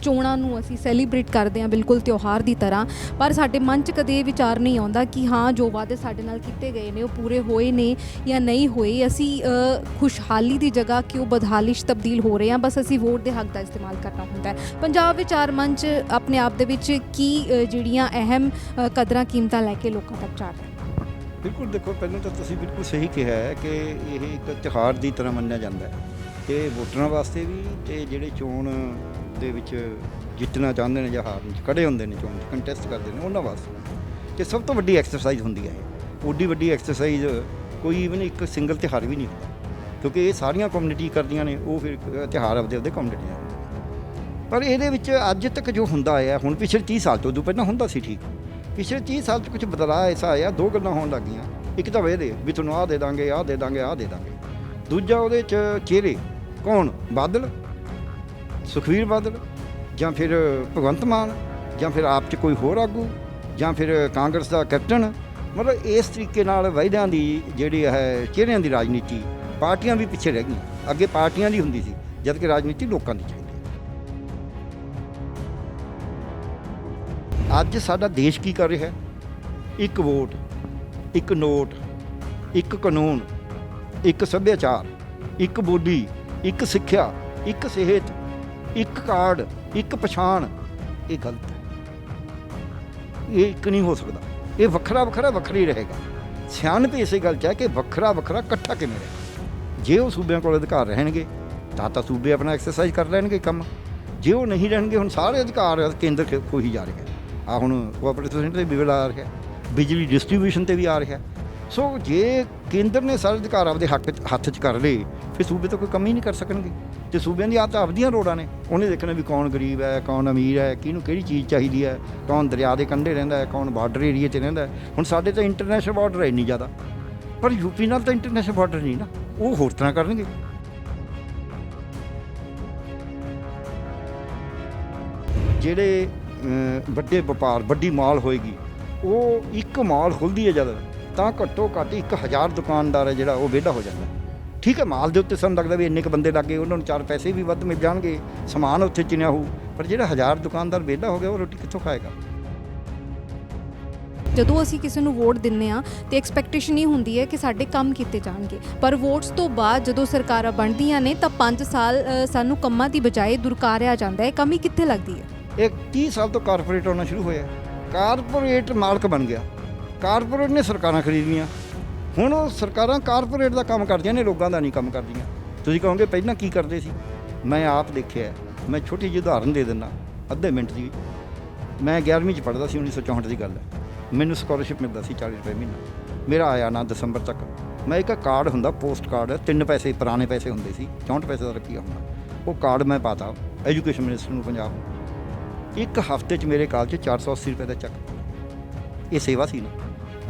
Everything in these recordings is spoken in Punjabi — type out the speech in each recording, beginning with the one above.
ਚੋਣਾਂ ਨੂੰ ਅਸੀਂ ਸੈਲੀਬ੍ਰੇਟ ਕਰਦੇ ਹਾਂ ਬਿਲਕੁਲ ਤਿਉਹਾਰ ਦੀ ਤਰ੍ਹਾਂ, ਪਰ ਸਾਡੇ ਮਨ 'ਚ ਕਦੇ ਇਹ ਵਿਚਾਰ ਨਹੀਂ ਆਉਂਦਾ ਕਿ ਹਾਂ ਜੋ ਵਾਅਦੇ ਸਾਡੇ ਨਾਲ ਕੀਤੇ ਗਏ ਨੇ ਉਹ ਪੂਰੇ ਹੋਏ ਨੇ ਜਾਂ ਨਹੀਂ ਹੋਏ। ਅਸੀਂ ਖੁਸ਼ਹਾਲੀ ਦੀ ਜਗ੍ਹਾ ਕਿਉਂ ਬਦਹਾਲੀ 'ਚ ਤਬਦੀਲ ਹੋ ਰਹੇ ਹਾਂ। ਬਸ ਅਸੀਂ ਵੋਟ ਦੇ ਹੱਕ ਦਾ ਇਸਤੇਮਾਲ ਕਰਨਾ ਹੁੰਦਾ ਹੈ। ਪੰਜਾਬ ਵਿਚਾਰ ਮੰਚ ਆਪਣੇ ਆਪ ਦੇ ਵਿੱਚ ਕੀ ਜਿਹੜੀਆਂ ਅਹਿਮ ਕਦਰਾਂ ਕੀਮਤਾਂ ਲੈ ਕੇ ਲੋਕਾਂ ਤੱਕ ਜਾ ਰਿਹਾ? ਬਿਲਕੁਲ, ਦੇਖੋ ਪਹਿਲਾਂ ਤਾਂ ਤੁਸੀਂ ਬਿਲਕੁਲ ਸਹੀ ਕਿਹਾ ਹੈ ਕਿ ਇਹ ਇੱਕ ਤਿਉਹਾਰ ਦੀ ਤਰ੍ਹਾਂ ਮੰਨਿਆ ਜਾਂਦਾ ਹੈ ਤੇ ਵੋਟਰਾਂ ਵਾਸਤੇ ਵੀ ਤੇ ਜਿਹੜੇ ਚੋਣ ਦੇ ਵਿੱਚ ਜਿੱਤਣਾ ਚਾਹੁੰਦੇ ਨੇ ਜਾਂ ਹਾਰਨ 'ਚ ਖੜੇ ਹੁੰਦੇ ਨੇ, ਚੋਣ 'ਚ ਕੰਟੈਸਟ ਕਰਦੇ ਨੇ, ਉਹਨਾਂ ਵਾਸਤੇ ਤੇ ਸਭ ਤੋਂ ਵੱਡੀ ਐਕਸਰਸਾਈਜ਼ ਹੁੰਦੀ ਹੈ। ਓਡੀ ਵੱਡੀ ਐਕਸਰਸਾਈਜ਼ ਕੋਈ ਇਵਨ ਇੱਕ ਸਿੰਗਲ ਤਿਉਹਾਰ ਵੀ ਨਹੀਂ ਹੁੰਦਾ, ਕਿਉਂਕਿ ਇਹ ਸਾਰੀਆਂ ਕਮਿਊਨਿਟੀ ਕਰਦੀਆਂ ਨੇ, ਉਹ ਫਿਰ ਤਿਉਹਾਰ ਆਪਦੇ ਕਮਿਊਨਿਟੀਆਂ ਹੁੰਦੇ। ਪਰ ਇਹਦੇ ਵਿੱਚ ਅੱਜ ਤੱਕ ਜੋ ਹੁੰਦਾ ਆਇਆ, ਹੁਣ ਪਿਛਲੇ 30 ਸਾਲ ਤੋਂ ਉਦੋਂ ਪਹਿਲਾਂ ਹੁੰਦਾ ਸੀ ਠੀਕ, ਪਿਛਲੇ 30 ਸਾਲ 'ਚ ਕੁਝ ਬਦਲਾਅ ਐਸਾ ਆਇਆ, ਦੋ ਗੱਲਾਂ ਹੋਣ ਲੱਗ ਗਈਆਂ। ਇੱਕ ਤਾਂ ਇਹਦੇ ਵੀ ਤੁਹਾਨੂੰ ਆਹ ਦੇ ਦਾਂਗੇ, ਆਹ ਦੇ ਦਾਂਗੇ, ਆਹ ਦੇ ਦਾਂਗੇ। ਦੂਜਾ ਉਹਦੇ 'ਚ ਚਿਹਰੇ ਕੌਣ, ਬਾਦਲ, ਸੁਖਬੀਰ ਬਾਦਲ, ਜਾਂ ਫਿਰ ਭਗਵੰਤ ਮਾਨ, ਜਾਂ ਫਿਰ ਆਪ 'ਚ ਕੋਈ ਹੋਰ ਆਗੂ, ਜਾਂ ਫਿਰ ਕਾਂਗਰਸ ਦਾ ਕੈਪਟਨ। ਮਤਲਬ ਇਸ ਤਰੀਕੇ ਨਾਲ ਵਾਅਦਿਆਂ ਦੀ ਜਿਹੜੀ ਹੈ, ਚਿਹਰਿਆਂ ਦੀ ਰਾਜਨੀਤੀ, ਪਾਰਟੀਆਂ ਵੀ ਪਿੱਛੇ ਰਹਿ ਗਈਆਂ। ਅੱਗੇ ਪਾਰਟੀਆਂ ਦੀ ਹੁੰਦੀ ਸੀ, ਜਦ ਕਿ ਰਾਜਨੀਤੀ ਲੋਕਾਂ ਦੀ ਚਾਹੀਦੀ। ਅੱਜ ਸਾਡਾ ਦੇਸ਼ ਕੀ ਕਰ ਰਿਹਾ? ਇੱਕ ਵੋਟ, ਇੱਕ ਨੋਟ, ਇੱਕ ਕਾਨੂੰਨ, ਇੱਕ ਸੱਭਿਆਚਾਰ, ਇੱਕ ਬੋਲੀ, ਇੱਕ ਸਿੱਖਿਆ, ਇੱਕ ਸਿਹਤ, ਇੱਕ ਕਾਰਡ, ਇੱਕ ਪਛਾਣ। ਇਹ ਗਲਤ ਹੈ। ਇਹ ਇੱਕ ਨਹੀਂ ਹੋ ਸਕਦਾ। ਇਹ ਵੱਖਰਾ ਵੱਖਰਾ ਵੱਖਰੀ ਰਹੇਗਾ। ਸਿਆਣਪ ਇਸੇ ਗੱਲ 'ਚ ਹੈ ਕਿ ਵੱਖਰਾ ਵੱਖਰਾ ਇਕੱਠਾ ਕਿਵੇਂ ਰਹੇਗਾ। ਜੇ ਉਹ ਸੂਬਿਆਂ ਕੋਲ ਅਧਿਕਾਰ ਰਹਿਣਗੇ ਤਾਂ ਸੂਬੇ ਆਪਣਾ ਐਕਸਰਸਾਈਜ਼ ਕਰ ਲੈਣਗੇ ਕੰਮ। ਜੇ ਉਹ ਨਹੀਂ ਰਹਿਣਗੇ, ਹੁਣ ਸਾਰੇ ਅਧਿਕਾਰ ਕੇਂਦਰ ਖੋਹੀ ਜਾ ਰਹੇ ਆ। ਹੁਣ ਕੋਆਪਰੇਟਿਵ ਸੈਂਟਰ 'ਤੇ ਵੀ ਬਿੱਲ ਆ ਰਿਹਾ, ਬਿਜਲੀ ਡਿਸਟਰੀਬਿਊਸ਼ਨ 'ਤੇ ਵੀ ਆ ਰਿਹਾ। ਸੋ ਜੇ ਕੇਂਦਰ ਨੇ ਸਾਰੇ ਅਧਿਕਾਰ ਆਪਦੇ ਹੱਥ 'ਚ ਕਰ ਲਏ, ਫਿਰ ਸੂਬੇ ਤਾਂ ਕੋਈ ਕੰਮ ਹੀ ਨਹੀਂ ਕਰ ਸਕਣਗੇ। ਅਤੇ ਸੂਬਿਆਂ ਦੀ ਤਾਂ ਆਪਦੀਆਂ ਲੋੜਾਂ ਨੇ, ਉਹਨੇ ਦੇਖਣਾ ਵੀ ਕੌਣ ਗਰੀਬ ਹੈ, ਕੌਣ ਅਮੀਰ ਹੈ, ਕਿਹਨੂੰ ਕਿਹੜੀ ਚੀਜ਼ ਚਾਹੀਦੀ ਹੈ, ਕੌਣ ਦਰਿਆ ਦੇ ਕੰਢੇ ਰਹਿੰਦਾ ਹੈ, ਕੌਣ ਬਾਰਡਰ ਏਰੀਏ 'ਤੇ ਰਹਿੰਦਾ ਹੈ। ਹੁਣ ਸਾਡੇ ਤਾਂ ਇੰਟਰਨੈਸ਼ਨਲ ਬਾਰਡਰ ਹੈ ਇੰਨੀ ਜ਼ਿਆਦਾ, ਪਰ ਯੂਪੀ ਨਾਲ ਤਾਂ ਇੰਟਰਨੈਸ਼ਨਲ ਬਾਰਡਰ ਨਹੀਂ ਨਾ, ਉਹ ਹੋਰ ਤਰ੍ਹਾਂ ਕਰਨਗੇ। ਜਿਹੜੇ ਵੱਡੇ ਵਪਾਰ, ਵੱਡੀ ਮਾਲ ਹੋਏਗੀ, ਉਹ ਇੱਕ ਮਾਲ ਖੁੱਲ੍ਹਦੀ ਹੈ ਜਦ, ਤਾਂ ਘੱਟੋ ਘੱਟ 1000 ਦੁਕਾਨਦਾਰ ਹੈ ਜਿਹੜਾ ਉਹ ਵਿਹਲਾ ਹੋ ਜਾਂਦਾ। ਠੀਕ ਹੈ, ਮਾਲ ਦੇ ਉੱਤੇ ਸਾਨੂੰ ਲੱਗਦਾ ਵੀ ਇੰਨੇ ਕੁ ਬੰਦੇ ਲੱਗੇ, ਉਹਨਾਂ ਨੂੰ 4 ਪੈਸੇ ਵੀ ਵੱਧ ਮਿਲ ਜਾਣਗੇ, ਸਮਾਨ ਉੱਥੇ ਚਿਣਿਆ ਹੋਊ। ਪਰ ਜਿਹੜਾ 1000 ਦੁਕਾਨਦਾਰ ਵਿਹਲਾ ਹੋ ਗਿਆ, ਉਹ ਰੋਟੀ ਕਿੱਥੋਂ ਖਾਏਗਾ? ਜਦੋਂ ਅਸੀਂ ਕਿਸੇ ਨੂੰ ਵੋਟ ਦਿੰਦੇ ਹਾਂ ਤੇ ਐਕਸਪੈਕਟੇਸ਼ਨ ਇਹ ਹੁੰਦੀ ਹੈ ਕਿ ਸਾਡੇ ਕੰਮ ਕੀਤੇ ਜਾਣਗੇ, ਪਰ ਵੋਟਸ ਤੋਂ ਬਾਅਦ ਜਦੋਂ ਸਰਕਾਰਾਂ ਬਣਦੀਆਂ ਨੇ ਤਾਂ 5 ਸਾਲ ਸਾਨੂੰ ਕੰਮਾਂ ਦੀ ਬਜਾਏ ਦੁਰਕਾਰਿਆ ਜਾਂਦਾ ਹੈ। ਕਮੀ ਕਿੱਥੇ ਲੱਗਦੀ ਹੈ? ਇਹ 30 ਸਾਲ ਤੋਂ ਕਾਰਪੋਰੇਟ ਆਉਣਾ ਸ਼ੁਰੂ ਹੋਇਆ। ਕਾਰਪੋਰੇਟ ਮਾਲਕ ਬਣ ਗਿਆ, ਕਾਰਪੋਰੇਟ ਨੇ ਸਰਕਾਰਾਂ ਖਰੀਦ ਲਈਆਂ। ਹੁਣ ਉਹ ਸਰਕਾਰਾਂ ਕਾਰਪੋਰੇਟ ਦਾ ਕੰਮ ਕਰਦੀਆਂ ਨੇ, ਲੋਕਾਂ ਦਾ ਨਹੀਂ ਕੰਮ ਕਰਦੀਆਂ। ਤੁਸੀਂ ਕਹੋਗੇ ਪਹਿਲਾਂ ਕੀ ਕਰਦੇ ਸੀ? ਮੈਂ ਆਪ ਦੇਖਿਆ। ਮੈਂ ਛੋਟੀ ਜਿਹੀ ਉਦਾਹਰਨ ਦੇ ਦਿੰਦਾ, ਅੱਧੇ ਮਿੰਟ ਦੀ। ਮੈਂ 11ਵੀਂ 'ਚ ਪੜ੍ਹਦਾ ਸੀ, 1964 ਦੀ ਗੱਲ ਹੈ। ਮੈਨੂੰ ਸਕਾਲਰਸ਼ਿਪ ਮਿਲਦਾ ਸੀ 40 ਰੁਪਏ ਮਹੀਨਾ। ਮੇਰਾ ਆਇਆ ਨਾ ਦਸੰਬਰ ਤੱਕ। ਮੈਂ ਇੱਕ ਕਾਰਡ ਹੁੰਦਾ, ਪੋਸਟ ਕਾਰਡ, 3 ਪੈਸੇ ਪੁਰਾਣੇ ਪੈਸੇ ਹੁੰਦੇ ਸੀ, 64 ਪੈਸੇ ਦਾ ਰੁਪਈਆ ਹੁੰਦਾ। ਉਹ ਕਾਰਡ ਮੈਂ ਪਾਤਾ ਐਜੂਕੇਸ਼ਨ ਮਿਨਿਸਟਰ ਨੂੰ ਪੰਜਾਬ ਨੂੰ। ਇੱਕ ਹਫ਼ਤੇ 'ਚ ਮੇਰੇ ਕਾਲ 'ਚ 480 ਰੁਪਏ ਦਾ ਚੱਕ। ਇਹ ਸੇਵਾ ਸੀ ਨਾ।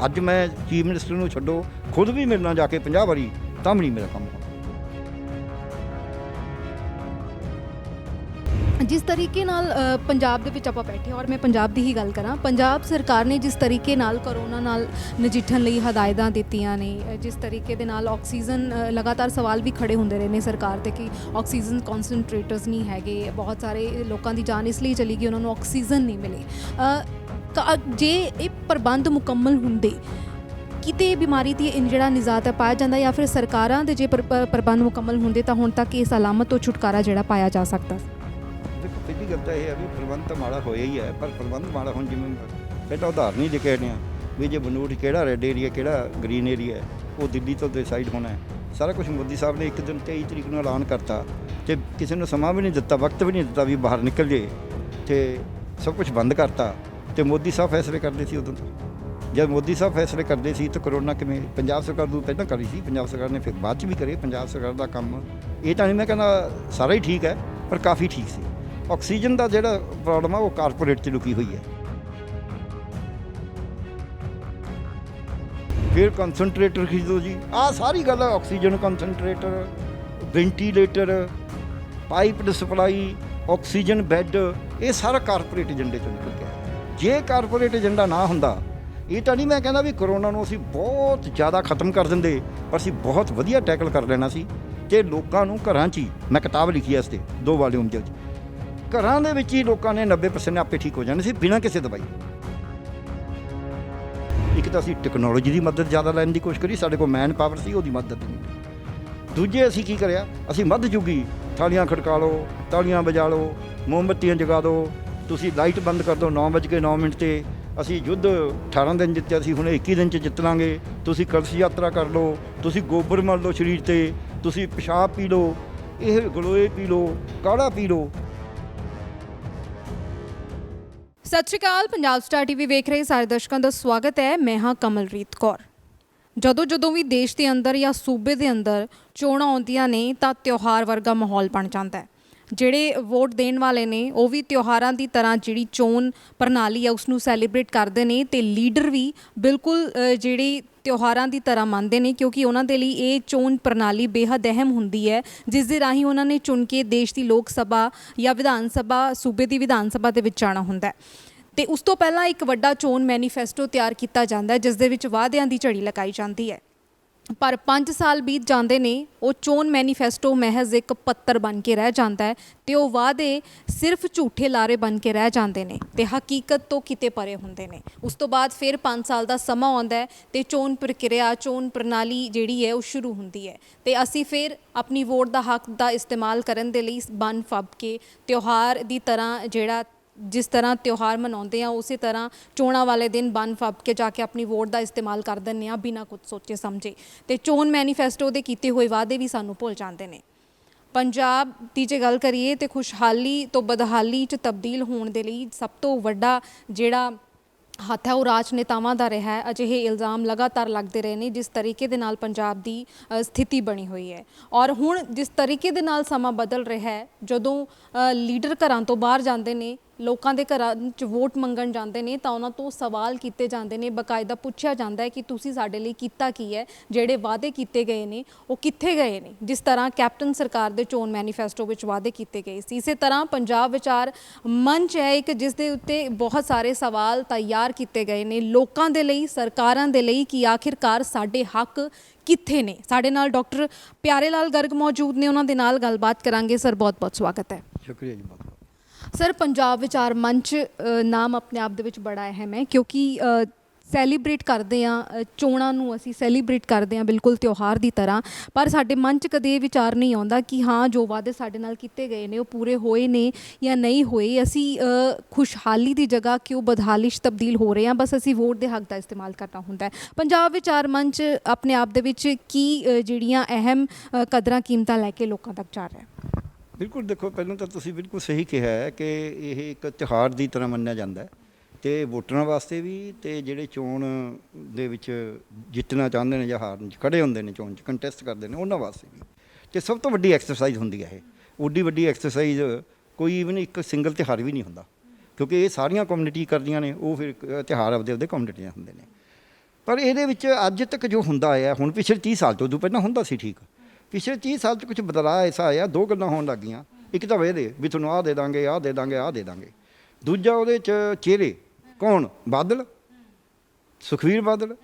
ਅੱਜ ਮੈਂ ਚੀਫ ਮਿਨਿਸਟਰ ਨੂੰ ਛੱਡੋ, ਖੁਦ ਵੀ ਮਿਲਣਾ ਜਾ ਕੇ 50 ਵਾਰੀ, ਤਾਂ ਵੀ ਨਹੀਂ ਮੇਰਾ ਕੰਮ ਹੋਣਾ। ਜਿਸ ਤਰੀਕੇ ਨਾਲ ਪੰਜਾਬ ਦੇ ਵਿੱਚ ਆਪਾਂ ਬੈਠੇ, ਔਰ ਮੈਂ ਪੰਜਾਬ ਦੀ ਹੀ ਗੱਲ ਕਰਾਂ, ਪੰਜਾਬ ਸਰਕਾਰ ਨੇ ਜਿਸ ਤਰੀਕੇ ਨਾਲ ਕਰੋਨਾ ਨਾਲ ਨਜਿੱਠਣ ਲਈ ਹਦਾਇਤਾਂ ਦਿੱਤੀਆਂ ਨੇ, ਜਿਸ ਤਰੀਕੇ ਦੇ ਨਾਲ ਆਕਸੀਜਨ, ਲਗਾਤਾਰ ਸਵਾਲ ਵੀ ਖੜੇ ਹੁੰਦੇ ਰਹੇ ਨੇ ਸਰਕਾਰ 'ਤੇ ਕਿ ਆਕਸੀਜਨ ਕੌਨਸਨਟ੍ਰੇਟਰਸ ਨਹੀਂ ਹੈਗੇ, ਬਹੁਤ ਸਾਰੇ ਲੋਕਾਂ ਦੀ ਜਾਨ ਇਸ ਲਈ ਚਲੀ ਗਈ, ਉਹਨਾਂ ਨੂੰ ਆਕਸੀਜਨ ਨਹੀਂ ਮਿਲੀ। ਜੇ ਇਹ ਪ੍ਰਬੰਧ ਮੁਕੰਮਲ ਹੁੰਦੇ, ਕਿਤੇ ਬਿਮਾਰੀ ਦੀ ਜਿਹੜਾ ਨਿਜ਼ਾਤ ਹੈ ਪਾਇਆ ਜਾਂਦਾ, ਜਾਂ ਫਿਰ ਸਰਕਾਰਾਂ ਦੇ ਜੇ ਪ੍ਰਬੰਧ ਮੁਕੰਮਲ ਹੁੰਦੇ ਤਾਂ ਹੁਣ ਤੱਕ ਇਸ ਅਲਾਮਤ ਤੋਂ ਛੁਟਕਾਰਾ ਜਿਹੜਾ ਪਾਇਆ ਜਾ ਸਕਦਾ? ਦੇਖੋ, ਪਹਿਲੀ ਗੱਲ ਤਾਂ ਇਹ ਹੈ ਵੀ ਪ੍ਰਬੰਧ ਤਾਂ ਮਾੜਾ ਹੋਇਆ ਹੀ ਹੈ, ਪਰ ਪ੍ਰਬੰਧ ਮਾੜਾ ਹੁਣ ਜਿਵੇਂ ਪਹਿਲਾਂ ਉਦਾਹਰਨ ਹੀ ਦੇ ਕੇ ਆਏ ਹਾਂ ਵੀ ਜੇ ਬਨੂੜ ਕਿਹੜਾ ਰੈੱਡ ਏਰੀਆ, ਕਿਹੜਾ ਗ੍ਰੀਨ ਏਰੀਆ ਹੈ, ਉਹ ਦਿੱਲੀ ਤੋਂ ਡਿਸਾਈਡ ਹੋਣਾ ਹੈ। ਸਾਰਾ ਕੁਝ ਮੋਦੀ ਸਾਹਿਬ ਨੇ ਇੱਕ ਦਿਨ 23 ਤਰੀਕ ਨੂੰ ਐਲਾਨ ਕਰਤਾ, ਅਤੇ ਕਿਸੇ ਨੂੰ ਸਮਾਂ ਵੀ ਨਹੀਂ ਦਿੱਤਾ, ਵਕਤ ਵੀ ਨਹੀਂ ਦਿੱਤਾ ਵੀ ਬਾਹਰ ਨਿਕਲ ਜੇ, ਅਤੇ ਸਭ ਕੁਝ ਬੰਦ ਕਰਤਾ। ਅਤੇ ਮੋਦੀ ਸਾਹਿਬ ਫੈਸਲੇ ਕਰਦੇ ਸੀ ਉਦੋਂ ਤੋਂ। ਜਦ ਮੋਦੀ ਸਾਹਿਬ ਫੈਸਲੇ ਕਰਦੇ ਸੀ ਤਾਂ ਕਰੋਨਾ ਕਿਵੇਂ? ਪੰਜਾਬ ਸਰਕਾਰ ਤੋਂ ਪਹਿਲਾਂ ਕਰੀ ਸੀ, ਪੰਜਾਬ ਸਰਕਾਰ ਨੇ ਫਿਰ ਬਾਅਦ 'ਚ ਵੀ ਕਰੇ। ਪੰਜਾਬ ਸਰਕਾਰ ਦਾ ਕੰਮ ਇਹ ਤਾਂ ਨਹੀਂ ਮੈਂ ਕਹਿੰਦਾ ਸਾਰਾ ਹੀ ਠੀਕ ਹੈ, ਪਰ ਕਾਫੀ ਠੀਕ ਸੀ। ਆਕਸੀਜਨ ਦਾ ਜਿਹੜਾ ਪ੍ਰੋਬਲਮ ਆ ਉਹ ਕਾਰਪੋਰੇਟ 'ਚ ਲੁਕੀ ਹੋਈ ਹੈ। ਫਿਰ ਕੰਸਨਟਰੇਟਰ ਖਰੀਦੋ ਜੀ, ਆਹ ਸਾਰੀ ਗੱਲ oxygen concentrator, ventilator, piped supply, oxygen bed, ਇਹ ਸਾਰਾ ਕਾਰਪੋਰੇਟ ਏਜੰਡੇ 'ਚੋਂ ਨਿਕਲ ਗਿਆ। ਜੇ ਕਾਰਪੋਰੇਟ ਏਜੰਡਾ ਨਾ ਹੁੰਦਾ, ਇਹ ਤਾਂ ਨਹੀਂ ਮੈਂ ਕਹਿੰਦਾ ਵੀ ਕਰੋਨਾ ਨੂੰ ਅਸੀਂ ਬਹੁਤ ਜ਼ਿਆਦਾ ਖਤਮ ਕਰ ਦਿੰਦੇ, ਪਰ ਅਸੀਂ ਬਹੁਤ ਵਧੀਆ ਟੈਕਲ ਕਰ ਲੈਣਾ ਸੀ। ਅਤੇ ਲੋਕਾਂ ਨੂੰ ਘਰਾਂ 'ਚ ਹੀ, ਮੈਂ ਕਿਤਾਬ ਲਿਖੀ ਇਸ 'ਤੇ 2 ਵਾਲੀਅਮ 'ਚ, ਘਰਾਂ ਦੇ ਵਿੱਚ ਹੀ ਲੋਕਾਂ ਨੇ 90% ਆਪੇ ਠੀਕ ਹੋ ਜਾਣੇ ਸੀ ਬਿਨਾਂ ਕਿਸੇ ਦਵਾਈ। ਇੱਕ ਤਾਂ ਅਸੀਂ ਟੈਕਨੋਲੋਜੀ ਦੀ ਮਦਦ ਜ਼ਿਆਦਾ ਲੈਣ ਦੀ ਕੋਸ਼ਿਸ਼ ਕਰੀ, ਸਾਡੇ ਕੋਲ ਮੈਨ ਪਾਵਰ ਸੀ, ਉਹਦੀ ਮਦਦ ਨਹੀਂ। ਦੂਜੇ ਅਸੀਂ ਕੀ ਕਰਿਆ, ਅਸੀਂ ਮੱਧ ਜੁਗੀ ਥਾਲੀਆਂ ਖੜਕਾ ਲਓ, ਤਾਲੀਆਂ ਵਜਾ ਲਓ, ਮੋਮਬੱਤੀਆਂ ਜਗਾ ਦਿਓ, ਤੁਸੀਂ ਲਾਈਟ ਬੰਦ ਕਰ ਦਿਓ 9:09 ਤੇ। ਅਸੀਂ ਯੁੱਧ 18 ਦਿਨ ਜਿੱਤਿਆ ਸੀ, ਹੁਣ 21 ਦਿਨ 'ਚ ਜਿੱਤ ਲਾਂਗੇ। ਤੁਸੀਂ ਕਲਸ਼ ਯਾਤਰਾ ਕਰ ਲਓ, ਤੁਸੀਂ ਗੋਬਰ ਮਲ ਲਓ ਸਰੀਰ 'ਤੇ, ਤੁਸੀਂ ਪਿਸ਼ਾਬ ਪੀ ਲਓ, ਇਹ ਗਲੋਏ ਪੀ ਲਓ, ਕਾੜਾ ਪੀ ਲਓ। ਸਤਿ ਸ਼੍ਰੀ ਅਕਾਲ। ਪੰਜਾਬ ਸਟਾਰ ਟੀਵੀ ਵੇਖ ਰਹੇ ਸਾਰੇ ਦਰਸ਼ਕਾਂ ਦਾ ਸਵਾਗਤ ਹੈ। ਮੈਂ ਹਾਂ ਕਮਲਰੀਤ ਕੌਰ। ਜਦੋਂ ਵੀ ਦੇਸ਼ ਦੇ ਅੰਦਰ ਜਾਂ ਸੂਬੇ ਦੇ ਅੰਦਰ ਚੋਣਾਂ ਆਉਂਦੀਆਂ ਨੇ ਤਾਂ ਤਿਉਹਾਰ ਵਰਗਾ ਮਾਹੌਲ ਬਣ ਜਾਂਦਾ ਹੈ। ਜਿਹੜੇ ਵੋਟ ਦੇਣ ਵਾਲੇ ਨੇ ਉਹ ਵੀ ਤਿਉਹਾਰਾਂ ਦੀ ਤਰ੍ਹਾਂ ਜਿਹੜੀ ਚੋਣ ਪ੍ਰਣਾਲੀ ਹੈ ਉਸ ਨੂੰ ਸੈਲੀਬ੍ਰੇਟ ਕਰਦੇ ਨੇ ਤੇ ਲੀਡਰ ਵੀ ਬਿਲਕੁਲ ਜਿਹੜੀ ਤਿਉਹਾਰਾਂ ਦੀ ਤਰ੍ਹਾਂ ਮੰਨਦੇ ਨੇ, ਕਿਉਂਕਿ ਉਹਨਾਂ ਦੇ ਲਈ ਇਹ ਚੋਣ ਪ੍ਰਣਾਲੀ ਬੇਹੱਦ ਅਹਿਮ ਹੁੰਦੀ ਹੈ, ਜਿਸ ਦੇ ਰਾਹੀਂ ਉਹਨਾਂ ਨੇ ਚੁਣ ਕੇ ਦੇਸ਼ ਦੀ ਲੋਕ ਸਭਾ ਜਾਂ ਵਿਧਾਨ ਸਭਾ, ਸੂਬੇ ਦੀ ਵਿਧਾਨ ਸਭਾ ਦੇ ਵਿੱਚ ਜਾਣਾ ਹੁੰਦਾ ਹੈ। ਤੇ ਉਸ ਤੋਂ ਪਹਿਲਾਂ ਇੱਕ ਵੱਡਾ ਚੋਣ ਮੈਨੀਫੈਸਟੋ ਤਿਆਰ ਕੀਤਾ ਜਾਂਦਾ ਹੈ, ਜਿਸ ਦੇ ਵਿੱਚ ਵਾਅਦਿਆਂ ਦੀ ਝੜੀ ਲਗਾਈ ਜਾਂਦੀ ਹੈ। ਪਰ 5 ਸਾਲ ਬੀਤ ਜਾਂਦੇ ਨੇ, ਉਹ ਚੋਣ ਮੈਨੀਫੈਸਟੋ ਮਹਿਜ਼ ਇੱਕ ਪੱਤਰ ਬਣ ਕੇ ਰਹਿ ਜਾਂਦਾ ਹੈ ਤੇ ਉਹ ਵਾਅਦੇ ਸਿਰਫ ਝੂਠੇ ਲਾਰੇ ਬਣ ਕੇ ਰਹਿ ਜਾਂਦੇ ਨੇ ਤੇ ਹਕੀਕਤ ਤੋਂ ਕਿਤੇ ਪਰੇ ਹੁੰਦੇ ਨੇ। ਉਸ ਤੋਂ ਬਾਅਦ ਫਿਰ 5 ਸਾਲ ਦਾ ਸਮਾਂ ਆਉਂਦਾ ਹੈ ਤੇ ਚੋਣ ਪ੍ਰਕਿਰਿਆ, ਚੋਣ ਪ੍ਰਣਾਲੀ ਜਿਹੜੀ ਹੈ ਉਹ ਸ਼ੁਰੂ ਹੁੰਦੀ ਹੈ ਤੇ ਅਸੀਂ ਫਿਰ ਆਪਣੀ ਵੋਟ ਦਾ ਹੱਕ ਦਾ ਇਸਤੇਮਾਲ ਕਰਨ ਦੇ ਲਈ ਬਨ ਫੱਬ ਕੇ ਤਿਉਹਾਰ ਦੀ ਤਰ੍ਹਾਂ ਜਿਹੜਾ ਜਿਸ ਤਰ੍ਹਾਂ ਤਿਉਹਾਰ ਮਨਾਉਂਦੇ ਆ ਉਸੇ ਤਰ੍ਹਾਂ ਚੋਣਾਂ ਵਾਲੇ ਦਿਨ ਬਨ ਫੱਬ ਕੇ ਜਾ ਕੇ ਆਪਣੀ ਵੋਟ ਦਾ ਇਸਤੇਮਾਲ ਕਰ ਦਿੰਦੇ ਆ ਬਿਨਾਂ ਕੁਝ ਸੋਚੇ ਸਮਝੇ। ਤੇ ਚੋਣ ਮੈਨੀਫੈਸਟੋ ਦੇ ਕੀਤੇ ਹੋਏ ਵਾਅਦੇ ਵੀ ਸਾਨੂੰ ਭੁੱਲ ਜਾਂਦੇ ਨੇ। ਪੰਜਾਬ ਦੀ ਜੇ ਗੱਲ ਕਰੀਏ ਤੇ ਖੁਸ਼ਹਾਲੀ ਤੋਂ ਬਦਹਾਲੀ 'ਚ ਤਬਦੀਲ ਹੋਣ ਦੇ ਲਈ ਸਭ ਤੋਂ ਵੱਡਾ ਜਿਹੜਾ ਹੱਥ ਹੈ ਉਹ ਰਾਜਨੇਤਾਵਾਂ ਦਾ ਰਿਹਾ ਹੈ। ਅਜਿਹੇ ਇਲਜ਼ਾਮ ਲਗਾਤਾਰ ਲੱਗਦੇ ਰਹੇ ਨੇ ਜਿਸ ਤਰੀਕੇ ਦੇ ਨਾਲ ਪੰਜਾਬ ਦੀ ਸਥਿਤੀ ਬਣੀ ਹੋਈ ਹੈ। ਔਰ ਹੁਣ ਜਿਸ ਤਰੀਕੇ ਦੇ ਨਾਲ ਸਮਾਂ ਬਦਲ ਰਿਹਾ ਹੈ, ਜਦੋਂ ਲੀਡਰ ਘਰਾਂ ਤੋਂ ਬਾਹਰ ਜਾਂਦੇ ਨੇ, ਲੋਕਾਂ ਦੇ ਘਰਾਂ 'ਚ ਵੋਟ ਮੰਗਣ ਜਾਂਦੇ ਨੇ ਤਾਂ ਉਹਨਾਂ ਤੋਂ ਸਵਾਲ ਕੀਤੇ ਜਾਂਦੇ ਨੇ, ਬਾਕਾਇਦਾ ਪੁੱਛਿਆ ਜਾਂਦਾ ਹੈ ਕਿ ਤੁਸੀਂ ਸਾਡੇ ਲਈ ਕੀਤਾ ਕੀ ਹੈ, ਜਿਹੜੇ ਵਾਅਦੇ ਕੀਤੇ ਗਏ ਨੇ ਉਹ ਕਿੱਥੇ ਗਏ ਨੇ। ਜਿਸ ਤਰ੍ਹਾਂ ਕੈਪਟਨ ਸਰਕਾਰ ਦੇ ਚੋਣ ਮੈਨੀਫੈਸਟੋ ਵਿੱਚ ਵਾਅਦੇ ਕੀਤੇ ਗਏ ਸੀ, ਇਸੇ ਤਰ੍ਹਾਂ ਪੰਜਾਬ ਵਿਚਾਰ ਮੰਚ ਹੈ ਇੱਕ, ਜਿਸ ਦੇ ਉੱਤੇ ਬਹੁਤ ਸਾਰੇ ਸਵਾਲ ਤਿਆਰ ਕੀਤੇ ਗਏ ਨੇ ਲੋਕਾਂ ਦੇ ਲਈ, ਸਰਕਾਰਾਂ ਦੇ ਲਈ, ਕਿ ਆਖਿਰਕਾਰ ਸਾਡੇ ਹੱਕ ਕਿੱਥੇ ਨੇ। ਸਾਡੇ ਨਾਲ ਡਾਕਟਰ ਪਿਆਰੇ ਲਾਲ ਗਰਗ ਮੌਜੂਦ ਨੇ, ਉਹਨਾਂ ਦੇ ਨਾਲ ਗੱਲਬਾਤ ਕਰਾਂਗੇ। ਸਰ ਬਹੁਤ ਬਹੁਤ ਸਵਾਗਤ ਹੈ। ਸ਼ੁਕਰੀਆ ਜੀ। ਬਹੁਤ ਸਰ, ਪੰਜਾਬ ਵਿਚਾਰ ਮੰਚ ਨਾਮ ਆਪਣੇ ਆਪ ਦੇ ਵਿੱਚ ਬੜਾ ਅਹਿਮ ਹੈ, ਕਿਉਂਕਿ ਸੈਲੀਬ੍ਰੇਟ ਕਰਦੇ ਹਾਂ ਚੋਣਾਂ ਨੂੰ, ਅਸੀਂ ਸੈਲੀਬ੍ਰੇਟ ਕਰਦੇ ਹਾਂ ਬਿਲਕੁਲ ਤਿਉਹਾਰ ਦੀ ਤਰ੍ਹਾਂ, ਪਰ ਸਾਡੇ ਮਨ 'ਚ ਕਦੇ ਇਹ ਵਿਚਾਰ ਨਹੀਂ ਆਉਂਦਾ ਕਿ ਹਾਂ ਜੋ ਵਾਅਦੇ ਸਾਡੇ ਨਾਲ ਕੀਤੇ ਗਏ ਨੇ ਉਹ ਪੂਰੇ ਹੋਏ ਨੇ ਜਾਂ ਨਹੀਂ ਹੋਏ। ਅਸੀਂ ਖੁਸ਼ਹਾਲੀ ਦੀ ਜਗ੍ਹਾ ਕਿਉਂ ਬਦਹਾਲੀ 'ਚ ਤਬਦੀਲ ਹੋ ਰਹੇ ਹਾਂ, ਬਸ ਅਸੀਂ ਵੋਟ ਦੇ ਹੱਕ ਦਾ ਇਸਤੇਮਾਲ ਕਰਨਾ ਹੁੰਦਾ ਹੈ। ਪੰਜਾਬ ਵਿਚਾਰ ਮੰਚ ਆਪਣੇ ਆਪ ਦੇ ਵਿੱਚ ਕੀ ਜਿਹੜੀਆਂ ਅਹਿਮ ਕਦਰਾਂ ਕੀਮਤਾਂ ਲੈ ਕੇ ਲੋਕਾਂ ਤੱਕ ਜਾ ਰਿਹਾ ਹੈ? ਬਿਲਕੁਲ, ਦੇਖੋ ਪਹਿਲਾਂ ਤਾਂ ਤੁਸੀਂ ਬਿਲਕੁਲ ਸਹੀ ਕਿਹਾ ਹੈ ਕਿ ਇਹ ਇੱਕ ਤਿਉਹਾਰ ਦੀ ਤਰ੍ਹਾਂ ਮੰਨਿਆ ਜਾਂਦਾ ਹੈ ਤੇ ਵੋਟਰਾਂ ਵਾਸਤੇ ਵੀ, ਤੇ ਜਿਹੜੇ ਚੋਣ ਦੇ ਵਿੱਚ ਜਿੱਤਣਾ ਚਾਹੁੰਦੇ ਨੇ ਜਾਂ ਹਾਰਨ 'ਚ ਖੜੇ ਹੁੰਦੇ ਨੇ, ਚੋਣ 'ਚ ਕੰਟੈਸਟ ਕਰਦੇ ਨੇ, ਉਹਨਾਂ ਵਾਸਤੇ ਵੀ। ਤੇ ਸਭ ਤੋਂ ਵੱਡੀ ਐਕਸਰਸਾਈਜ਼ ਹੁੰਦੀ ਹੈ ਇਹ। ਉੱਡੀ ਵੱਡੀ ਐਕਸਰਸਾਈਜ਼ ਕੋਈ ਇਵਨ ਇੱਕ ਸਿੰਗਲ ਤਿਉਹਾਰ ਵੀ ਨਹੀਂ ਹੁੰਦਾ, ਕਿਉਂਕਿ ਇਹ ਸਾਰੀਆਂ ਕਮਿਊਨਿਟੀ ਕਰਦੀਆਂ ਨੇ, ਉਹ ਫਿਰ ਤਿਉਹਾਰ ਆਪਦੇ ਕਮਿਊਨਿਟੀਆਂ ਹੁੰਦੇ ਨੇ। ਪਰ ਇਹਦੇ ਵਿੱਚ ਅੱਜ ਤੱਕ ਜੋ ਹੁੰਦਾ ਆਇਆ, ਹੁਣ ਪਿਛਲੇ 30 ਸਾਲ ਤੋਂ ਪਹਿਲਾਂ ਹੁੰਦਾ ਸੀ, ਠੀਕ, ਪਿਛਲੇ 30 ਸਾਲ 'ਚ ਕੁਝ ਬਦਲਾਅ ਐਸਾ ਆਇਆ, ਦੋ ਗੱਲਾਂ ਹੋਣ ਲੱਗ ਗਈਆਂ। ਇੱਕ ਤਾਂ ਵਾਅਦੇ ਵੀ ਤੁਹਾਨੂੰ ਆਹ ਦੇ ਦਾਂਗੇ, ਆਹ ਦੇ ਦਾਂਗੇ, ਆਹ ਦੇ ਦਾਂਗੇ। ਦੂਜਾ ਉਹਦੇ 'ਚ ਚਿਹਰੇ, ਕੌਣ? ਬਾਦਲ, ਸੁਖਬੀਰ ਬਾਦਲ,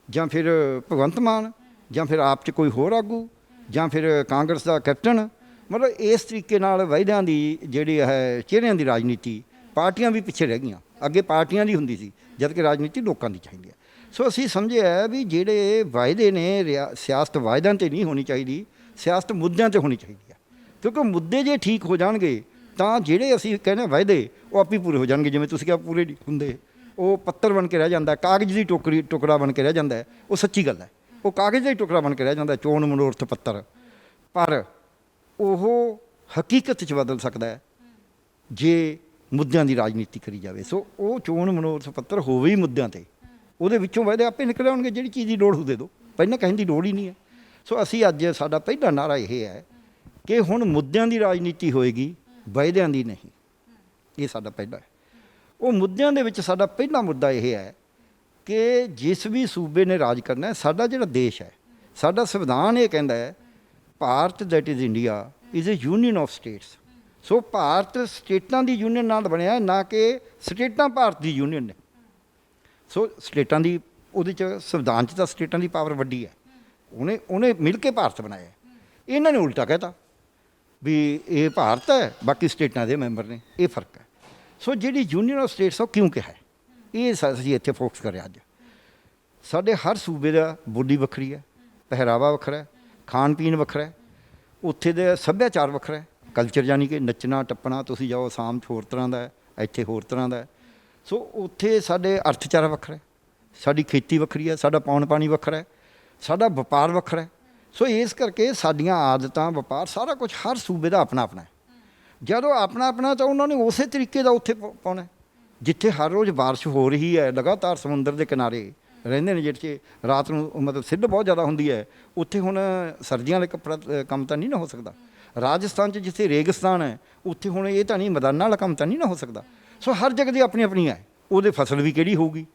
ਜਾਂ ਫਿਰ ਭਗਵੰਤ ਮਾਨ, ਜਾਂ ਫਿਰ ਆਪ 'ਚ ਕੋਈ ਹੋਰ ਆਗੂ, ਜਾਂ ਫਿਰ ਕਾਂਗਰਸ ਦਾ ਕੈਪਟਨ। ਮਤਲਬ ਇਸ ਤਰੀਕੇ ਨਾਲ ਵਾਅਦਿਆਂ ਦੀ ਜਿਹੜੀ ਹੈ, ਚਿਹਰਿਆਂ ਦੀ ਰਾਜਨੀਤੀ, ਪਾਰਟੀਆਂ ਵੀ ਪਿੱਛੇ ਰਹਿ ਗਈਆਂ। ਅੱਗੇ ਪਾਰਟੀਆਂ ਦੀ ਹੁੰਦੀ ਸੀ, ਜਦ ਕਿ ਰਾਜਨੀਤੀ ਲੋਕਾਂ ਦੀ ਚਾਹੀਦੀ ਹੈ। ਸੋ ਅਸੀਂ ਸਮਝਿਆ ਵੀ ਜਿਹੜੇ ਵਾਅਦੇ ਨੇ, ਸਿਆਸਤ ਵਾਅਦਿਆਂ 'ਤੇ ਨਹੀਂ ਹੋਣੀ ਚਾਹੀਦੀ, ਸਿਆਸਤ ਮੁੱਦਿਆਂ 'ਤੇ ਹੋਣੀ ਚਾਹੀਦੀ ਹੈ। ਕਿਉਂਕਿ ਮੁੱਦੇ ਜੇ ਠੀਕ ਹੋ ਜਾਣਗੇ ਤਾਂ ਜਿਹੜੇ ਅਸੀਂ ਕਹਿੰਦੇ ਵਾਅਦੇ ਉਹ ਆਪੇ ਪੂਰੇ ਹੋ ਜਾਣਗੇ। ਜਿਵੇਂ ਤੁਸੀਂ ਕਿਹਾ ਪੂਰੇ ਨਹੀਂ ਹੁੰਦੇ, ਉਹ ਪੱਤਰ ਬਣ ਕੇ ਰਹਿ ਜਾਂਦਾ, ਕਾਗਜ਼ ਦੀ ਟੁਕੜਾ ਬਣ ਕੇ ਰਹਿ ਜਾਂਦਾ ਹੈ। ਉਹ ਸੱਚੀ ਗੱਲ ਹੈ, ਉਹ ਕਾਗਜ਼ ਦਾ ਹੀ ਟੁਕੜਾ ਬਣ ਕੇ ਰਹਿ ਜਾਂਦਾ, ਚੋਣ ਮਨੋਰਥ ਪੱਤਰ। ਪਰ ਉਹ ਹਕੀਕਤ 'ਚ ਬਦਲ ਸਕਦਾ ਹੈ ਜੇ ਮੁੱਦਿਆਂ ਦੀ ਰਾਜਨੀਤੀ ਕਰੀ ਜਾਵੇ। ਸੋ ਉਹ ਚੋਣ ਮਨੋਰਥ ਪੱਤਰ ਹੋਵੇ ਹੀ ਮੁੱਦਿਆਂ 'ਤੇ, ਉਹਦੇ ਵਿੱਚੋਂ ਵਾਅਦੇ ਆਪੇ ਨਿਕਲ ਆਉਣਗੇ। ਜਿਹੜੀ ਚੀਜ਼ ਦੀ ਲੋੜ ਹੋ ਦੇ ਦਿਓ, ਪਹਿਲਾਂ ਕਹਿਣ ਦੀ ਲੋੜ ਹੀ ਨਹੀਂ ਹੈ। ਸੋ ਅਸੀਂ ਅੱਜ ਸਾਡਾ ਪਹਿਲਾ ਨਾਅਰਾ ਇਹ ਹੈ ਕਿ ਹੁਣ ਮੁੱਦਿਆਂ ਦੀ ਰਾਜਨੀਤੀ ਹੋਏਗੀ, ਵਾਅਦਿਆਂ ਦੀ ਨਹੀਂ। ਇਹ ਸਾਡਾ ਪਹਿਲਾ ਹੈ। ਉਹ ਮੁੱਦਿਆਂ ਦੇ ਵਿੱਚ ਸਾਡਾ ਪਹਿਲਾ ਮੁੱਦਾ ਇਹ ਹੈ ਕਿ ਜਿਸ ਵੀ ਸੂਬੇ ਨੇ ਰਾਜ ਕਰਨਾ, ਸਾਡਾ ਜਿਹੜਾ ਦੇਸ਼ ਹੈ, ਸਾਡਾ ਸੰਵਿਧਾਨ ਇਹ ਕਹਿੰਦਾ ਹੈ Bharat that is India is a union of states. So Bharat ਸਟੇਟਾਂ ਦੀ ਯੂਨੀਅਨ ਨਾਲ ਬਣਿਆ, ਨਾ ਕਿ ਸਟੇਟਾਂ ਭਾਰਤ ਦੀ ਯੂਨੀਅਨ ਨੇ। ਸੋ ਸਟੇਟਾਂ ਦੀ ਉਹਦੇ 'ਚ ਸੰਵਿਧਾਨ 'ਚ ਤਾਂ ਸਟੇਟਾਂ ਦੀ ਪਾਵਰ ਵੱਡੀ ਹੈ, ਉਹਨੇ ਮਿਲ ਕੇ ਭਾਰਤ ਬਣਾਇਆ। ਇਹਨਾਂ ਨੇ ਉਲਟਾ ਕਹਿਤਾ ਵੀ ਇਹ ਭਾਰਤ ਹੈ, ਬਾਕੀ ਸਟੇਟਾਂ ਦੇ ਮੈਂਬਰ ਨੇ, ਇਹ ਫਰਕ ਹੈ। ਸੋ ਜਿਹੜੀ ਯੂਨੀਅਨ ਆਫ ਸਟੇਟਸ ਉਹ ਕਿਉਂ ਕਿਹਾ, ਇਹ ਅਸੀਂ ਇੱਥੇ ਫੋਕਸ ਕਰਿਆ ਅੱਜ। ਸਾਡੇ ਹਰ ਸੂਬੇ ਦਾ ਬੋਲੀ ਵੱਖਰੀ ਹੈ, ਪਹਿਰਾਵਾ ਵੱਖਰਾ ਹੈ, ਖਾਣ ਪੀਣ ਵੱਖਰਾ ਹੈ, ਉੱਥੇ ਦਾ ਸੱਭਿਆਚਾਰ ਵੱਖਰਾ ਹੈ, ਕਲਚਰ ਯਾਨੀ ਕਿ ਨੱਚਣਾ ਟੱਪਣਾ। ਤੁਸੀਂ ਜਾਓ ਅਸਾਮ 'ਚ ਹੋਰ ਤਰ੍ਹਾਂ ਦਾ ਹੈ, ਇੱਥੇ ਹੋਰ ਤਰ੍ਹਾਂ ਦਾ ਹੈ। ਸੋ ਉੱਥੇ ਸਾਡੇ ਅਰਥਚਾਰਾ ਵੱਖਰਾ ਹੈ, ਸਾਡੀ ਖੇਤੀ ਵੱਖਰੀ ਹੈ, ਸਾਡਾ ਪੌਣ ਪਾਣੀ ਵੱਖਰਾ ਹੈ, ਸਾਡਾ ਵਪਾਰ ਵੱਖਰਾ ਹੈ। ਸੋ ਇਸ ਕਰਕੇ ਸਾਡੀਆਂ ਆਦਤਾਂ, ਵਪਾਰ, ਸਾਰਾ ਕੁਝ ਹਰ ਸੂਬੇ ਦਾ ਆਪਣਾ ਆਪਣਾ ਹੈ। ਜਦੋਂ ਆਪਣਾ ਆਪਣਾ ਤਾਂ ਉਹਨਾਂ ਨੇ ਉਸੇ ਤਰੀਕੇ ਦਾ ਉੱਥੇ ਪਾਉਣਾ। ਜਿੱਥੇ ਹਰ ਰੋਜ਼ ਬਾਰਿਸ਼ ਹੋ ਰਹੀ ਹੈ, ਲਗਾਤਾਰ ਸਮੁੰਦਰ ਦੇ ਕਿਨਾਰੇ ਰਹਿੰਦੇ ਨੇ, ਜਿਹੜੇ ਰਾਤ ਨੂੰ ਮਤਲਬ ਸਿੱਧ ਬਹੁਤ ਜ਼ਿਆਦਾ ਹੁੰਦੀ ਹੈ, ਉੱਥੇ ਹੁਣ ਸਰਦੀਆਂ ਵਾਲੇ ਕੱਪੜਾ ਕੰਮ ਤਾਂ ਨਹੀਂ ਨਾ ਹੋ ਸਕਦਾ। ਰਾਜਸਥਾਨ 'ਚ ਜਿੱਥੇ ਰੇਗਿਸਤਾਨ ਹੈ, ਉੱਥੇ ਹੁਣ ਇਹ ਤਾਂ ਨਹੀਂ ਮੈਦਾਨਾਂ ਵਾਲਾ ਕੰਮ ਤਾਂ ਨਹੀਂ ਨਾ ਹੋ ਸਕਦਾ। ਸੋ ਹਰ ਜਗ੍ਹਾ ਦੀ ਆਪਣੀ ਆਪਣੀ ਹੈ, ਉਹਦੇ ਫਸਲ ਵੀ ਕਿਹੜੀ ਹੋਊਗੀ।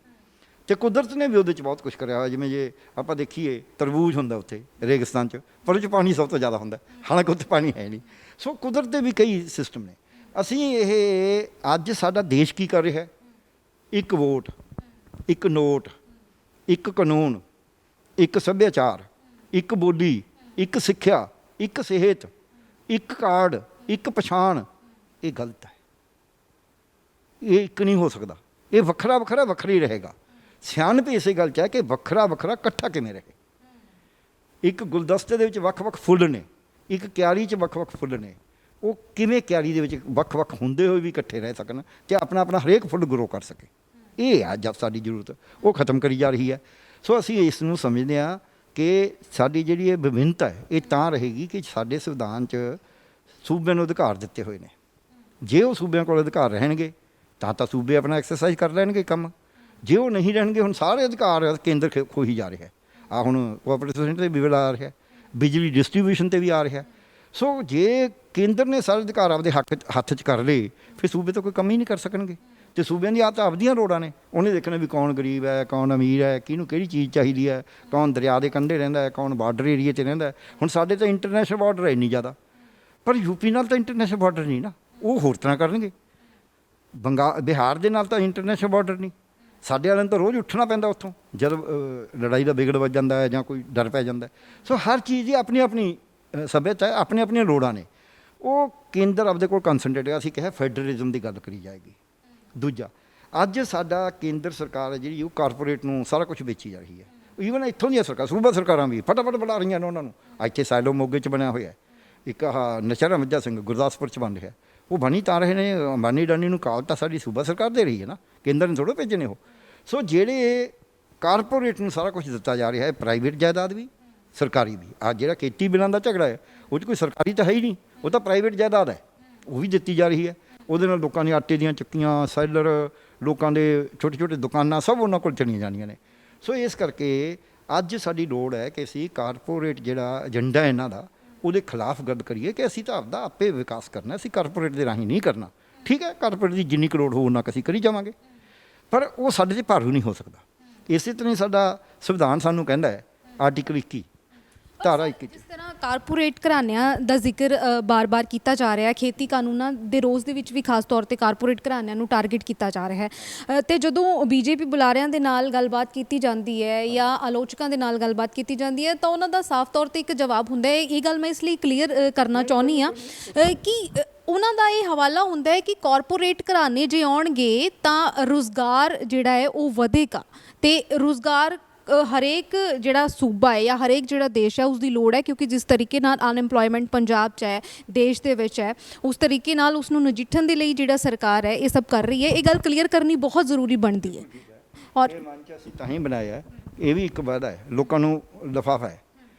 ਅਤੇ ਕੁਦਰਤ ਨੇ ਵੀ ਉਹਦੇ 'ਚ ਬਹੁਤ ਕੁਛ ਕਰਿਆ ਹੋਇਆ। ਜਿਵੇਂ ਜੇ ਆਪਾਂ ਦੇਖੀਏ ਤਰਬੂਜ ਹੁੰਦਾ ਉੱਥੇ ਰੇਗਿਸਤਾਨ 'ਚ, ਪਰ ਉਹ 'ਚ ਪਾਣੀ ਸਭ ਤੋਂ ਜ਼ਿਆਦਾ ਹੁੰਦਾ, ਹਾਲਾਂਕਿ ਉੱਥੇ ਪਾਣੀ ਹੈ ਨਹੀਂ। ਸੋ ਕੁਦਰਤ ਦੇ ਵੀ ਕਈ ਸਿਸਟਮ ਨੇ। ਅਸੀਂ ਇਹ ਅੱਜ ਸਾਡਾ ਦੇਸ਼ ਕੀ ਕਰ ਰਿਹਾ, ਇੱਕ ਵੋਟ, ਇੱਕ ਨੋਟ, ਇੱਕ ਕਾਨੂੰਨ, ਇੱਕ ਸੱਭਿਆਚਾਰ, ਇੱਕ ਬੋਲੀ, ਇੱਕ ਸਿੱਖਿਆ, ਇੱਕ ਸਿਹਤ, ਇੱਕ ਕਾਰਡ, ਇੱਕ ਪਛਾਣ, ਇਹ ਗਲਤ ਹੈ। ਇਹ ਇੱਕ ਨਹੀਂ ਹੋ ਸਕਦਾ, ਇਹ ਵੱਖਰਾ ਵੱਖਰਾ ਵੱਖਰਾ ਹੀ ਰਹੇਗਾ। ਸਿਆਣਪ ਇਸੇ ਗੱਲ 'ਚ ਹੈ ਕਿ ਵੱਖਰਾ ਵੱਖਰਾ ਇਕੱਠਾ ਕਿਵੇਂ ਰਹੇ। ਇੱਕ ਗੁਲਦਸਤੇ ਦੇ ਵਿੱਚ ਵੱਖ ਵੱਖ ਫੁੱਲ ਨੇ, ਇੱਕ ਕਿਆਰੀ 'ਚ ਵੱਖ ਵੱਖ ਫੁੱਲ ਨੇ, ਉਹ ਕਿਵੇਂ ਕਿਆਰੀ ਦੇ ਵਿੱਚ ਵੱਖ ਵੱਖ ਹੁੰਦੇ ਹੋਏ ਵੀ ਇਕੱਠੇ ਰਹਿ ਸਕਣ ਅਤੇ ਆਪਣਾ ਆਪਣਾ ਹਰੇਕ ਫੁੱਲ ਗਰੋ ਕਰ ਸਕੇ। ਇਹ ਆ ਜਦ ਸਾਡੀ ਜ਼ਰੂਰਤ, ਉਹ ਖਤਮ ਕਰੀ ਜਾ ਰਹੀ ਹੈ। ਸੋ ਅਸੀਂ ਇਸ ਨੂੰ ਸਮਝਦੇ ਹਾਂ ਕਿ ਸਾਡੀ ਜਿਹੜੀ ਇਹ ਵਿਭਿੰਨਤਾ ਹੈ, ਇਹ ਤਾਂ ਰਹੇਗੀ ਕਿ ਸਾਡੇ ਸੰਵਿਧਾਨ 'ਚ ਸੂਬਿਆਂ ਨੂੰ ਅਧਿਕਾਰ ਦਿੱਤੇ ਹੋਏ ਨੇ। ਜੇ ਉਹ ਸੂਬਿਆਂ ਕੋਲ ਅਧਿਕਾਰ ਰਹਿਣਗੇ ਤਾਂ ਸੂਬੇ ਆਪਣਾ ਐਕਸਰਸਾਈਜ਼ ਕਰ ਲੈਣਗੇ ਕੰਮ। ਜੇ ਉਹ ਨਹੀਂ ਰਹਿਣਗੇ, ਹੁਣ ਸਾਰੇ ਅਧਿਕਾਰ ਕੇਂਦਰ ਖੋਹੀ ਜਾ ਰਿਹਾ। ਆ ਹੁਣ ਕੋਆਪਰੇਟਿਵ 'ਤੇ ਵੀ ਬਿੱਲ ਆ ਰਿਹਾ, ਬਿਜਲੀ ਡਿਸਟਰੀਬਿਊਸ਼ਨ 'ਤੇ ਵੀ ਆ ਰਿਹਾ। ਸੋ ਜੇ ਕੇਂਦਰ ਨੇ ਸਾਰੇ ਅਧਿਕਾਰ ਆਪਦੇ ਹੱਥ 'ਚ ਕਰ ਲਏ, ਫਿਰ ਸੂਬੇ ਤਾਂ ਕੋਈ ਕੰਮ ਹੀ ਨਹੀਂ ਕਰ ਸਕਣਗੇ। ਅਤੇ ਸੂਬਿਆਂ ਦੀ ਤਾਂ ਆਪਦੀਆਂ ਲੋੜਾਂ ਨੇ, ਉਹਨੇ ਦੇਖਣਾ ਵੀ ਕੌਣ ਗਰੀਬ ਹੈ, ਕੌਣ ਅਮੀਰ ਹੈ, ਕਿਹਨੂੰ ਕਿਹੜੀ ਚੀਜ਼ ਚਾਹੀਦੀ ਹੈ, ਕੌਣ ਦਰਿਆ ਦੇ ਕੰਢੇ ਰਹਿੰਦਾ ਹੈ, ਕੌਣ ਬਾਰਡਰ ਏਰੀਏ 'ਤੇ ਰਹਿੰਦਾ ਹੈ। ਹੁਣ ਸਾਡੇ ਤਾਂ ਇੰਟਰਨੈਸ਼ਨਲ ਬਾਰਡਰ ਹੈ ਇੰਨੀ ਜ਼ਿਆਦਾ, ਪਰ ਯੂਪੀ ਨਾਲ ਤਾਂ ਇੰਟਰਨੈਸ਼ਨਲ ਬਾਰਡਰ ਨਹੀਂ ਨਾ, ਉਹ ਹੋਰ ਤਰ੍ਹਾਂ ਕਰਨਗੇ। ਬਿਹਾਰ ਦੇ ਨਾਲ ਤਾਂ ਇੰਟਰਨੈਸ਼ਨਲ ਬਾਰਡਰ ਨਹੀਂ। ਸਾਡੇ ਵਾਲਿਆਂ ਨੂੰ ਤਾਂ ਰੋਜ਼ ਉੱਠਣਾ ਪੈਂਦਾ ਉੱਥੋਂ, ਜਦੋਂ ਲੜਾਈ ਦਾ ਵਿਗੜ ਵੱਜ ਜਾਂਦਾ ਹੈ ਜਾਂ ਕੋਈ ਡਰ ਪੈ ਜਾਂਦਾ। ਸੋ ਹਰ ਚੀਜ਼ ਦੀ ਆਪਣੀ ਆਪਣੀ ਸੱਭਿਅਤਾ ਹੈ, ਆਪਣੀਆਂ ਆਪਣੀਆਂ ਲੋੜਾਂ ਨੇ। ਉਹ ਕੇਂਦਰ ਆਪਦੇ ਕੋਲ ਕੰਸਨਟਰੇਟ ਹੈ। ਅਸੀਂ ਕਿਹਾ ਫੈਡਰਲਿਜ਼ਮ ਦੀ ਗੱਲ ਕਰੀ ਜਾਏਗੀ। ਦੂਜਾ, ਅੱਜ ਸਾਡਾ ਕੇਂਦਰ ਸਰਕਾਰ ਹੈ ਜਿਹੜੀ, ਉਹ ਕਾਰਪੋਰੇਟ ਨੂੰ ਸਾਰਾ ਕੁਝ ਵੇਚੀ ਜਾ ਰਹੀ ਹੈ। ਈਵਨ ਇੱਥੋਂ ਦੀਆਂ ਸੂਬਾ ਸਰਕਾਰਾਂ ਵੀ ਫਟਾਫਟ ਬਣਾ ਰਹੀਆਂ ਨੇ ਉਹਨਾਂ ਨੂੰ। ਇੱਥੇ ਸਾਇਲੋ ਮੋਗੇ 'ਚ ਬਣਿਆ ਹੋਇਆ, ਇੱਕ ਆਹ ਨਸ਼ਹਿਰਾ ਮੱਝਾ ਸਿੰਘ ਗੁਰਦਾਸਪੁਰ 'ਚ ਬਣ ਰਿਹਾ। ਉਹ ਬਣੀ ਤਾਂ ਰਹੇ ਨੇ, ਅੰਬਾਨੀ ਅਡਾਨੀ ਨੂੰ ਕਾਲ ਤਾਂ ਸਾਡੀ ਸੂਬਾ ਸਰਕਾਰ ਦੇ ਰਹੀ ਹੈ ਨਾ, ਕੇਂਦਰ ਨੇ ਥੋੜ੍ਹੇ ਭੇਜੇ ਨੇ ਉਹ। ਸੋ ਜਿਹੜੇ ਕਾਰਪੋਰੇਟ ਨੂੰ ਸਾਰਾ ਕੁਝ ਦਿੱਤਾ ਜਾ ਰਿਹਾ ਹੈ, ਪ੍ਰਾਈਵੇਟ ਜਾਇਦਾਦ ਵੀ, ਸਰਕਾਰੀ ਵੀ। ਆਹ ਜਿਹੜਾ ਖੇਤੀ ਬਿੱਲਾਂ ਦਾ ਝਗੜਾ ਹੈ, ਉਹ 'ਚ ਕੋਈ ਸਰਕਾਰੀ ਤਾਂ ਹੈ ਹੀ ਨਹੀਂ, ਉਹ ਤਾਂ ਪ੍ਰਾਈਵੇਟ ਜਾਇਦਾਦ ਹੈ, ਉਹ ਵੀ ਦਿੱਤੀ ਜਾ ਰਹੀ ਹੈ। ਉਹਦੇ ਨਾਲ ਲੋਕਾਂ ਦੀਆਂ ਆਟੇ ਦੀਆਂ ਚੱਕੀਆਂ, ਸੈਲਰ, ਲੋਕਾਂ ਦੇ ਛੋਟੇ ਛੋਟੇ ਦੁਕਾਨਾਂ, ਸਭ ਉਹਨਾਂ ਕੋਲ ਚਲੀਆਂ ਜਾਂਦੀਆਂ ਨੇ। ਸੋ ਇਸ ਕਰਕੇ ਅੱਜ ਸਾਡੀ ਲੋੜ ਹੈ ਕਿ ਅਸੀਂ ਕਾਰਪੋਰੇਟ ਜਿਹੜਾ ਏਜੰਡਾ ਇਹਨਾਂ ਦਾ, ਉਹਦੇ ਖਿਲਾਫ ਗੱਲ ਕਰੀਏ ਕਿ ਅਸੀਂ ਤਾਂ ਆਪਦਾ ਆਪੇ ਵਿਕਾਸ ਕਰਨਾ, ਅਸੀਂ ਕਾਰਪੋਰੇਟ ਦੇ ਰਾਹੀਂ ਨਹੀਂ ਕਰਨਾ। ਠੀਕ ਹੈ, ਕਾਰਪੋਰੇਟ ਦੀ ਜਿੰਨੀ ਕੁ ਲੋੜ ਹੋ ਉਹਨਾਂ ਅਸੀਂ ਕਰੀ ਜਾਵਾਂਗੇ, ਪਰ ਉਹ ਸਾਡੇ 'ਤੇ ਭਾਰੂ ਨਹੀਂ ਹੋ ਸਕਦਾ। ਇਸੇ ਤਰ੍ਹਾਂ ਹੀ ਸਾਡਾ ਸੰਵਿਧਾਨ ਸਾਨੂੰ ਕਹਿੰਦਾ ਹੈ, ਆਰਟੀਕਲ 21 ਧਾਰਾ 21। ਜਿਸ ਤਰ੍ਹਾਂ ਕਾਰਪੋਰੇਟ ਘਰਾਣਿਆਂ ਦਾ ਜ਼ਿਕਰ ਬਾਰ-ਬਾਰ ਕੀਤਾ ਜਾ ਰਿਹਾ ਹੈ, ਖੇਤੀ ਕਾਨੂੰਨਾਂ ਦੇ ਰੋਜ਼ ਦੇ ਵਿੱਚ ਵੀ ਖਾਸ ਤੌਰ ਤੇ ਕਾਰਪੋਰੇਟ ਘਰਾਣਿਆਂ ਨੂੰ ਟਾਰਗੇਟ ਕੀਤਾ ਜਾ ਰਿਹਾ ਹੈ। ਤੇ ਜਦੋਂ ਬੀਜੇਪੀ ਬੁਲਾਰਿਆਂ ਦੇ ਨਾਲ ਗੱਲਬਾਤ ਕੀਤੀ ਜਾਂਦੀ ਹੈ ਜਾਂ ਆਲੋਚਕਾਂ ਦੇ ਨਾਲ ਗੱਲਬਾਤ ਕੀਤੀ ਜਾਂਦੀ ਹੈ, ਤਾਂ ਉਹਨਾਂ ਦਾ ਸਾਫ਼ ਤੌਰ ਤੇ ਇੱਕ ਜਵਾਬ ਹੁੰਦਾ ਹੈ। ਇਹ ਗੱਲ ਮੈਂ ਇਸ ਲਈ ਕਲੀਅਰ ਕਰਨਾ ਚਾਹੁੰਦੀ ਹਾਂ ਕਿ ਉਹਨਾਂ ਦਾ ਇਹ ਹਵਾਲਾ ਹੁੰਦਾ ਹੈ ਕਿ ਕਾਰਪੋਰੇਟ ਘਰਾਣੇ ਜੇ ਆਉਣਗੇ ਤਾਂ ਰੁਜ਼ਗਾਰ ਜਿਹੜਾ ਹੈ ਉਹ ਵਧੇਗਾ, ਤੇ ਰੁਜ਼ਗਾਰ ਹਰੇਕ ਜਿਹੜਾ ਸੂਬਾ ਹੈ ਜਾਂ ਹਰੇਕ ਜਿਹੜਾ ਦੇਸ਼ ਹੈ ਉਸ ਦੀ ਲੋੜ ਹੈ, ਕਿਉਂਕਿ ਜਿਸ ਤਰੀਕੇ ਨਾਲ ਅਨਐਮਪਲੋਇਮੈਂਟ ਪੰਜਾਬ 'ਚ ਹੈ, ਦੇਸ਼ ਦੇ ਵਿੱਚ ਹੈ, ਉਸ ਤਰੀਕੇ ਨਾਲ ਉਸ ਨੂੰ ਨਜਿੱਠਣ ਦੇ ਲਈ ਜਿਹੜਾ ਸਰਕਾਰ ਹੈ ਇਹ ਸਭ ਕਰ ਰਹੀ ਹੈ। ਇਹ ਗੱਲ ਕਲੀਅਰ ਕਰਨੀ ਬਹੁਤ ਜ਼ਰੂਰੀ ਬਣਦੀ ਹੈ। ਔਰ ਇਹ ਮੰਚ ਅਸੀਂ ਤਾਂ ਹੀ ਬਣਾਇਆ, ਇਹ ਵੀ ਇੱਕ ਵਾਅਦਾ ਹੈ, ਲੋਕਾਂ ਨੂੰ ਲਿਫਾਫਾ ਹੈ।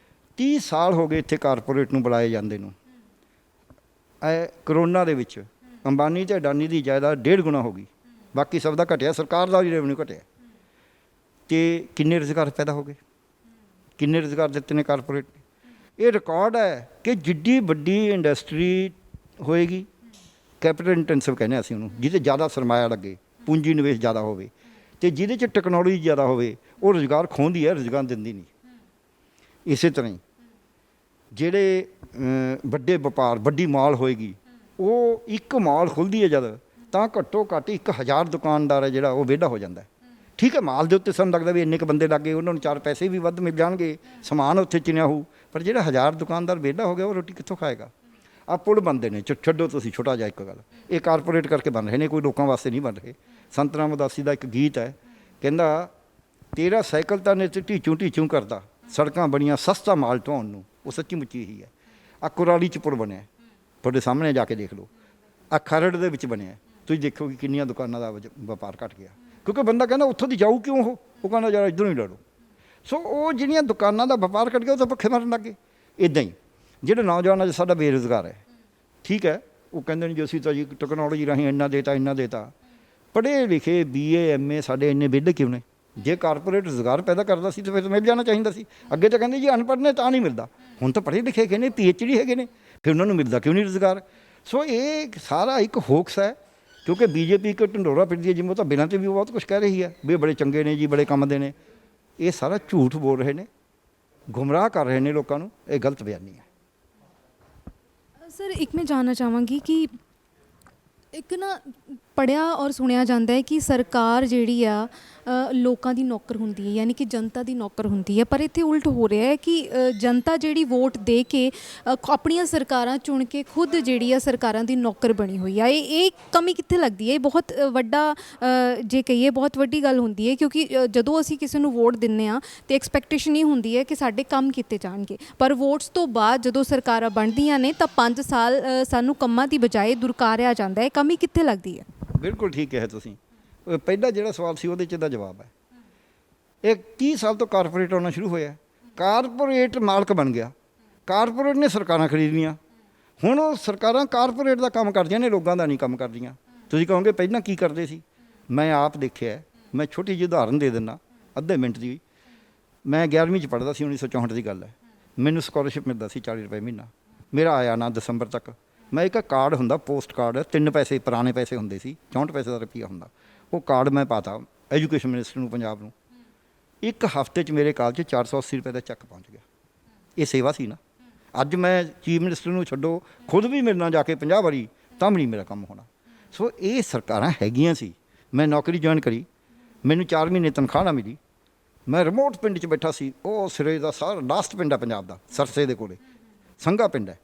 30 ਸਾਲ ਹੋ ਗਏ ਇੱਥੇ ਕਾਰਪੋਰੇਟ ਨੂੰ ਬੁਲਾਏ ਜਾਂਦੇ ਨੂੰ। ਕਰੋਨਾ ਦੇ ਵਿੱਚ ਅੰਬਾਨੀ ਅਤੇ ਅਡਾਨੀ ਦੀ ਜਾਇਦਾਦ 1.5 ਗੁਣਾ ਹੋ ਗਈ, ਬਾਕੀ ਸਭ ਦਾ ਘਟਿਆ, ਸਰਕਾਰ ਦਾ ਵੀ ਰੈਵਨਿਊ ਘਟਿਆ। ਅਤੇ ਕਿੰਨੇ ਰੁਜ਼ਗਾਰ ਪੈਦਾ ਹੋ ਗਏ, ਕਿੰਨੇ ਰੁਜ਼ਗਾਰ ਦਿੱਤੇ ਨੇ ਕਾਰਪੋਰੇਟ ਨੇ। ਇਹ ਰਿਕਾਰਡ ਹੈ ਕਿ ਜਿੱਡੀ ਵੱਡੀ ਇੰਡਸਟਰੀ ਹੋਏਗੀ, ਕੈਪੀਟਲ ਇੰਟੈਂਸਿਵ ਕਹਿੰਦੇ ਅਸੀਂ ਉਹਨੂੰ, ਜਿਹਦੇ ਜ਼ਿਆਦਾ ਸਰਮਾਇਆ ਲੱਗੇ, ਪੂੰਜੀ ਨਿਵੇਸ਼ ਜ਼ਿਆਦਾ ਹੋਵੇ, ਅਤੇ ਜਿਹਦੇ 'ਚ ਟੈਕਨੋਲੋਜੀ ਜ਼ਿਆਦਾ ਹੋਵੇ, ਉਹ ਰੁਜ਼ਗਾਰ ਖੋਹਦੀ ਹੈ, ਰੁਜ਼ਗਾਰ ਦਿੰਦੀ ਨਹੀਂ। ਇਸੇ ਤਰ੍ਹਾਂ ਹੀ ਜਿਹੜੇ ਵੱਡੇ ਵਪਾਰ, ਵੱਡੀ ਮਾਲ ਹੋਏਗੀ, ਉਹ ਇੱਕ ਮਾਲ ਖੁੱਲ੍ਹਦੀ ਹੈ ਜਦ, ਤਾਂ ਘੱਟੋ ਘੱਟ 1000 ਦੁਕਾਨਦਾਰ ਹੈ ਜਿਹੜਾ ਉਹ ਵਿਹਲਾ ਹੋ ਜਾਂਦਾ। ਠੀਕ ਹੈ, ਮਾਲ ਦੇ ਉੱਤੇ ਸਾਨੂੰ ਲੱਗਦਾ ਵੀ ਇੰਨੇ ਕੁ ਬੰਦੇ ਲੱਗ ਗਏ, ਉਹਨਾਂ ਨੂੰ 4 ਪੈਸੇ ਵੀ ਵੱਧ ਮਿਲ ਜਾਣਗੇ, ਸਮਾਨ ਉੱਥੇ ਚਿਣਿਆ ਹੋਊ, ਪਰ ਜਿਹੜਾ 1000 ਦੁਕਾਨਦਾਰ ਵਿਹਲਾ ਹੋ ਗਿਆ, ਉਹ ਰੋਟੀ ਕਿੱਥੋਂ ਖਾਏਗਾ। ਆ ਪੁਲ ਬਣਦੇ ਨੇ, ਛੱਡੋ ਤੁਸੀਂ ਛੋਟਾ ਜਿਹਾ ਇੱਕ ਗੱਲ, ਇਹ ਕਾਰਪੋਰੇਟ ਕਰਕੇ ਬਣ ਰਹੇ ਨੇ, ਕੋਈ ਲੋਕਾਂ ਵਾਸਤੇ ਨਹੀਂ ਬਣ ਰਹੇ। ਸੰਤ ਰਾਮ ਉਦਾਸੀ ਦਾ ਇੱਕ ਗੀਤ ਹੈ, ਕਹਿੰਦਾ ਤੇਰਾ ਸਾਈਕਲ ਤਾਂ ਨੇ ਢੀਚੂ ਢੀਚੂ ਕਰਦਾ, ਸੜਕਾਂ ਬਣੀਆਂ ਸਸਤਾ ਮਾਲ ਢੋਣ ਨੂੰ। ਉਹ ਸੱਚੀ ਮੁੱਚੀ ਹੀ ਹੈ। ਆ ਕੁਰਾਲੀ 'ਚ ਪੁਲ ਬਣਿਆ, ਤੁਹਾਡੇ ਸਾਹਮਣੇ ਜਾ ਕੇ ਦੇਖ ਲਓ। ਆ ਖਰੜ ਦੇ ਵਿੱਚ ਬਣਿਆ, ਤੁਸੀਂ ਦੇਖੋ ਕਿ ਕਿੰਨੀਆਂ ਦੁਕਾਨਾਂ ਦਾ ਵਪਾਰ ਘਟ ਗਿਆ, ਕਿਉਂਕਿ ਬੰਦਾ ਕਹਿੰਦਾ ਉੱਥੋਂ ਦੀ ਜਾਊ ਕਿਉਂ, ਉਹ ਕਹਿੰਦਾ ਯਾਰ ਇੱਧਰੋਂ ਹੀ ਲੈ ਲਓ। ਸੋ ਉਹ ਜਿਹੜੀਆਂ ਦੁਕਾਨਾਂ ਦਾ ਵਪਾਰ ਘਟ ਗਿਆ, ਉਹ ਤਾਂ ਭੁੱਖੇ ਮਰਨ ਲੱਗ ਗਏ। ਇੱਦਾਂ ਹੀ ਜਿਹੜੇ ਨੌਜਵਾਨਾਂ 'ਚ ਸਾਡਾ ਬੇਰੁਜ਼ਗਾਰ ਹੈ, ਠੀਕ ਹੈ, ਉਹ ਕਹਿੰਦੇ ਨੇ ਜੀ ਅਸੀਂ ਤਾਂ ਜੀ ਟੈਕਨੋਲੋਜੀ ਰਾਹੀਂ ਇੰਨਾ ਦੇਤਾ। ਪੜ੍ਹੇ ਲਿਖੇ BA MA ਸਾਡੇ ਇੰਨੇ ਵਿਹਲੇ ਕਿਉਂ ਨੇ? ਜੇ ਕਾਰਪੋਰੇਟ ਰੁਜ਼ਗਾਰ ਪੈਦਾ ਕਰਦਾ ਸੀ ਤਾਂ ਫਿਰ ਮਿਲ ਜਾਣਾ ਚਾਹੀਦਾ ਸੀ। ਅੱਗੇ ਤਾਂ ਕਹਿੰਦੇ ਜੀ ਅਨਪੜ੍ਹ ਨੇ ਤਾਂ ਨਹੀਂ ਮਿਲਦਾ, ਹੁਣ ਤਾਂ ਪੜ੍ਹੇ ਲਿਖੇ ਹੈਗੇ ਨੇ, PhD ਹੈਗੇ ਨੇ, ਫਿਰ ਉਹਨਾਂ ਨੂੰ ਮਿਲਦਾ ਕਿਉਂ ਨਹੀਂ ਰੁਜ਼ਗਾਰ? ਸੋ ਇਹ ਸਾਰਾ ਇੱਕ ਹੋਕਸ ਹੈ, ਕਿਉਂਕਿ BJP ਇੱਕ ਢੰਡੋਰਾ ਫਿਰਦੀ ਹੈ, ਜਿਵੇਂ ਉਹ ਤਾਂ ਬਿਨਾਂ 'ਤੇ ਵੀ ਬਹੁਤ ਕੁਛ ਕਹਿ ਰਹੀ ਹੈ ਵੀ ਇਹ ਬੜੇ ਚੰਗੇ ਨੇ ਜੀ, ਬੜੇ ਕੰਮ ਦੇ ਨੇ। ਇਹ ਸਾਰਾ ਝੂਠ ਬੋਲ ਰਹੇ ਨੇ, ਗੁੰਮਰਾਹ ਕਰ ਰਹੇ ਨੇ ਲੋਕਾਂ ਨੂੰ। ਇਹ ਗਲਤ ਬਿਆਨੀ ਹੈ। ਸਰ ਇੱਕ ਮੈਂ ਜਾਣਨਾ ਚਾਹਾਂਗੀ ਕਿ ਇੱਕ ਨਾ ਪੜ੍ਹਿਆ ਔਰ ਸੁਣਿਆ ਜਾਂਦਾ ਹੈ ਕਿ ਸਰਕਾਰ ਜਿਹੜੀ ਆ ਲੋਕਾਂ ਦੀ ਨੌਕਰ ਹੁੰਦੀ ਹੈ, ਯਾਨੀ ਕਿ ਜਨਤਾ ਦੀ ਨੌਕਰ ਹੁੰਦੀ ਹੈ, ਪਰ ਇੱਥੇ ਉਲਟ ਹੋ ਰਿਹਾ ਹੈ ਕਿ ਜਨਤਾ ਜਿਹੜੀ ਵੋਟ ਦੇ ਕੇ ਆਪਣੀਆਂ ਸਰਕਾਰਾਂ ਚੁਣ ਕੇ ਖੁਦ ਜਿਹੜੀ ਆ ਸਰਕਾਰਾਂ ਦੀ ਨੌਕਰ ਬਣੀ ਹੋਈ ਆ। ਇਹ ਕਮੀ ਕਿੱਥੇ ਲੱਗਦੀ ਹੈ? ਇਹ ਬਹੁਤ ਵੱਡਾ ਜੇ ਕਹੀਏ ਬਹੁਤ ਵੱਡੀ ਗੱਲ ਹੁੰਦੀ ਹੈ, ਕਿਉਂਕਿ ਜਦੋਂ ਅਸੀਂ ਕਿਸੇ ਨੂੰ ਵੋਟ ਦਿੰਦੇ ਹਾਂ ਤਾਂ ਐਕਸਪੈਕਟੇਸ਼ਨ ਇਹ ਹੁੰਦੀ ਹੈ ਕਿ ਸਾਡੇ ਕੰਮ ਕੀਤੇ ਜਾਣਗੇ, ਪਰ ਵੋਟਸ ਤੋਂ ਬਾਅਦ ਜਦੋਂ ਸਰਕਾਰਾਂ ਬਣਦੀਆਂ ਨੇ ਤਾਂ 5 ਸਾਲ ਸਾਨੂੰ ਕੰਮਾਂ ਦੀ ਬਜਾਏ ਦੁਰਕਾਰਿਆ ਜਾਂਦਾ ਹੈ। ਕਮੀ ਕਿੱਥੇ ਲੱਗਦੀ ਹੈ? ਬਿਲਕੁਲ ਠੀਕ ਹੈ ਤੁਸੀਂ। ਪਹਿਲਾ ਜਿਹੜਾ ਸਵਾਲ ਸੀ ਉਹਦੇ 'ਚ ਦਾ ਜਵਾਬ ਹੈ। ਇਹ 30 ਸਾਲ ਤੋਂ ਕਾਰਪੋਰੇਟ ਆਉਣਾ ਸ਼ੁਰੂ ਹੋਇਆ, ਕਾਰਪੋਰੇਟ ਮਾਲਕ ਬਣ ਗਿਆ, ਕਾਰਪੋਰੇਟ ਨੇ ਸਰਕਾਰਾਂ ਖਰੀਦ ਲਈਆਂ। ਹੁਣ ਉਹ ਸਰਕਾਰਾਂ ਕਾਰਪੋਰੇਟ ਦਾ ਕੰਮ ਕਰਦੀਆਂ ਨੇ, ਲੋਕਾਂ ਦਾ ਨਹੀਂ ਕੰਮ ਕਰਦੀਆਂ। ਤੁਸੀਂ ਕਹੋਗੇ ਪਹਿਲਾਂ ਕੀ ਕਰਦੇ ਸੀ? ਮੈਂ ਆਪ ਦੇਖਿਆ। ਮੈਂ ਛੋਟੀ ਜਿਹੀ ਉਦਾਹਰਨ ਦੇ ਦਿੰਦਾ, ਅੱਧੇ ਮਿੰਟ ਦੀ। ਮੈਂ 11ਵੀਂ 'ਚ ਪੜ੍ਹਦਾ ਸੀ, 1964 ਦੀ ਗੱਲ ਹੈ। ਮੈਨੂੰ ਸਕਾਲਰਸ਼ਿਪ ਮਿਲਦਾ ਸੀ 40 ਰੁਪਏ ਮਹੀਨਾ। ਮੇਰਾ ਆਇਆ ਨਾ ਦਸੰਬਰ ਤੱਕ। ਮੈਂ ਇੱਕ ਕਾਰਡ ਹੁੰਦਾ, ਪੋਸਟ ਕਾਰਡ, 3 ਪੈਸੇ ਪੁਰਾਣੇ ਪੈਸੇ ਹੁੰਦੇ ਸੀ, 64 ਪੈਸੇ ਦਾ ਰੁਪਈਆ ਹੁੰਦਾ। ਉਹ ਕਾਰਡ ਮੈਂ ਪਾਤਾ ਐਜੂਕੇਸ਼ਨ ਮਿਨਿਸਟਰ ਨੂੰ, ਪੰਜਾਬ ਨੂੰ। ਇੱਕ ਹਫ਼ਤੇ 'ਚ ਮੇਰੇ ਕਾਲ 'ਚ 480 ਰੁਪਏ ਦਾ ਚੈੱਕ ਪਹੁੰਚ ਗਿਆ। ਇਹ ਸੇਵਾ ਸੀ ਨਾ। ਅੱਜ ਮੈਂ ਚੀਫ ਮਿਨਿਸਟਰ ਨੂੰ ਛੱਡੋ, ਖੁਦ ਵੀ ਮੇਰੇ ਨਾਲ ਜਾ ਕੇ 50 ਵਾਰੀ, ਤਾਂ ਵੀ ਨਹੀਂ ਮੇਰਾ ਕੰਮ ਹੋਣਾ। ਸੋ ਇਹ ਸਰਕਾਰਾਂ ਹੈਗੀਆਂ ਸੀ। ਮੈਂ ਨੌਕਰੀ ਜੁਆਇਨ ਕਰੀ, ਮੈਨੂੰ 4 ਮਹੀਨੇ ਤਨਖਾਹ ਨਾ ਮਿਲੀ। ਮੈਂ ਰਿਮੋਟ ਪਿੰਡ 'ਚ ਬੈਠਾ ਸੀ, ਉਹ ਸਿਰੇ ਦਾ ਸਾਰਾ ਲਾਸਟ ਪਿੰਡ ਹੈ ਪੰਜਾਬ ਦਾ, ਸਰਸੇ ਦੇ ਕੋਲੇ ਸੰਘਾ ਪਿੰਡ ਹੈ,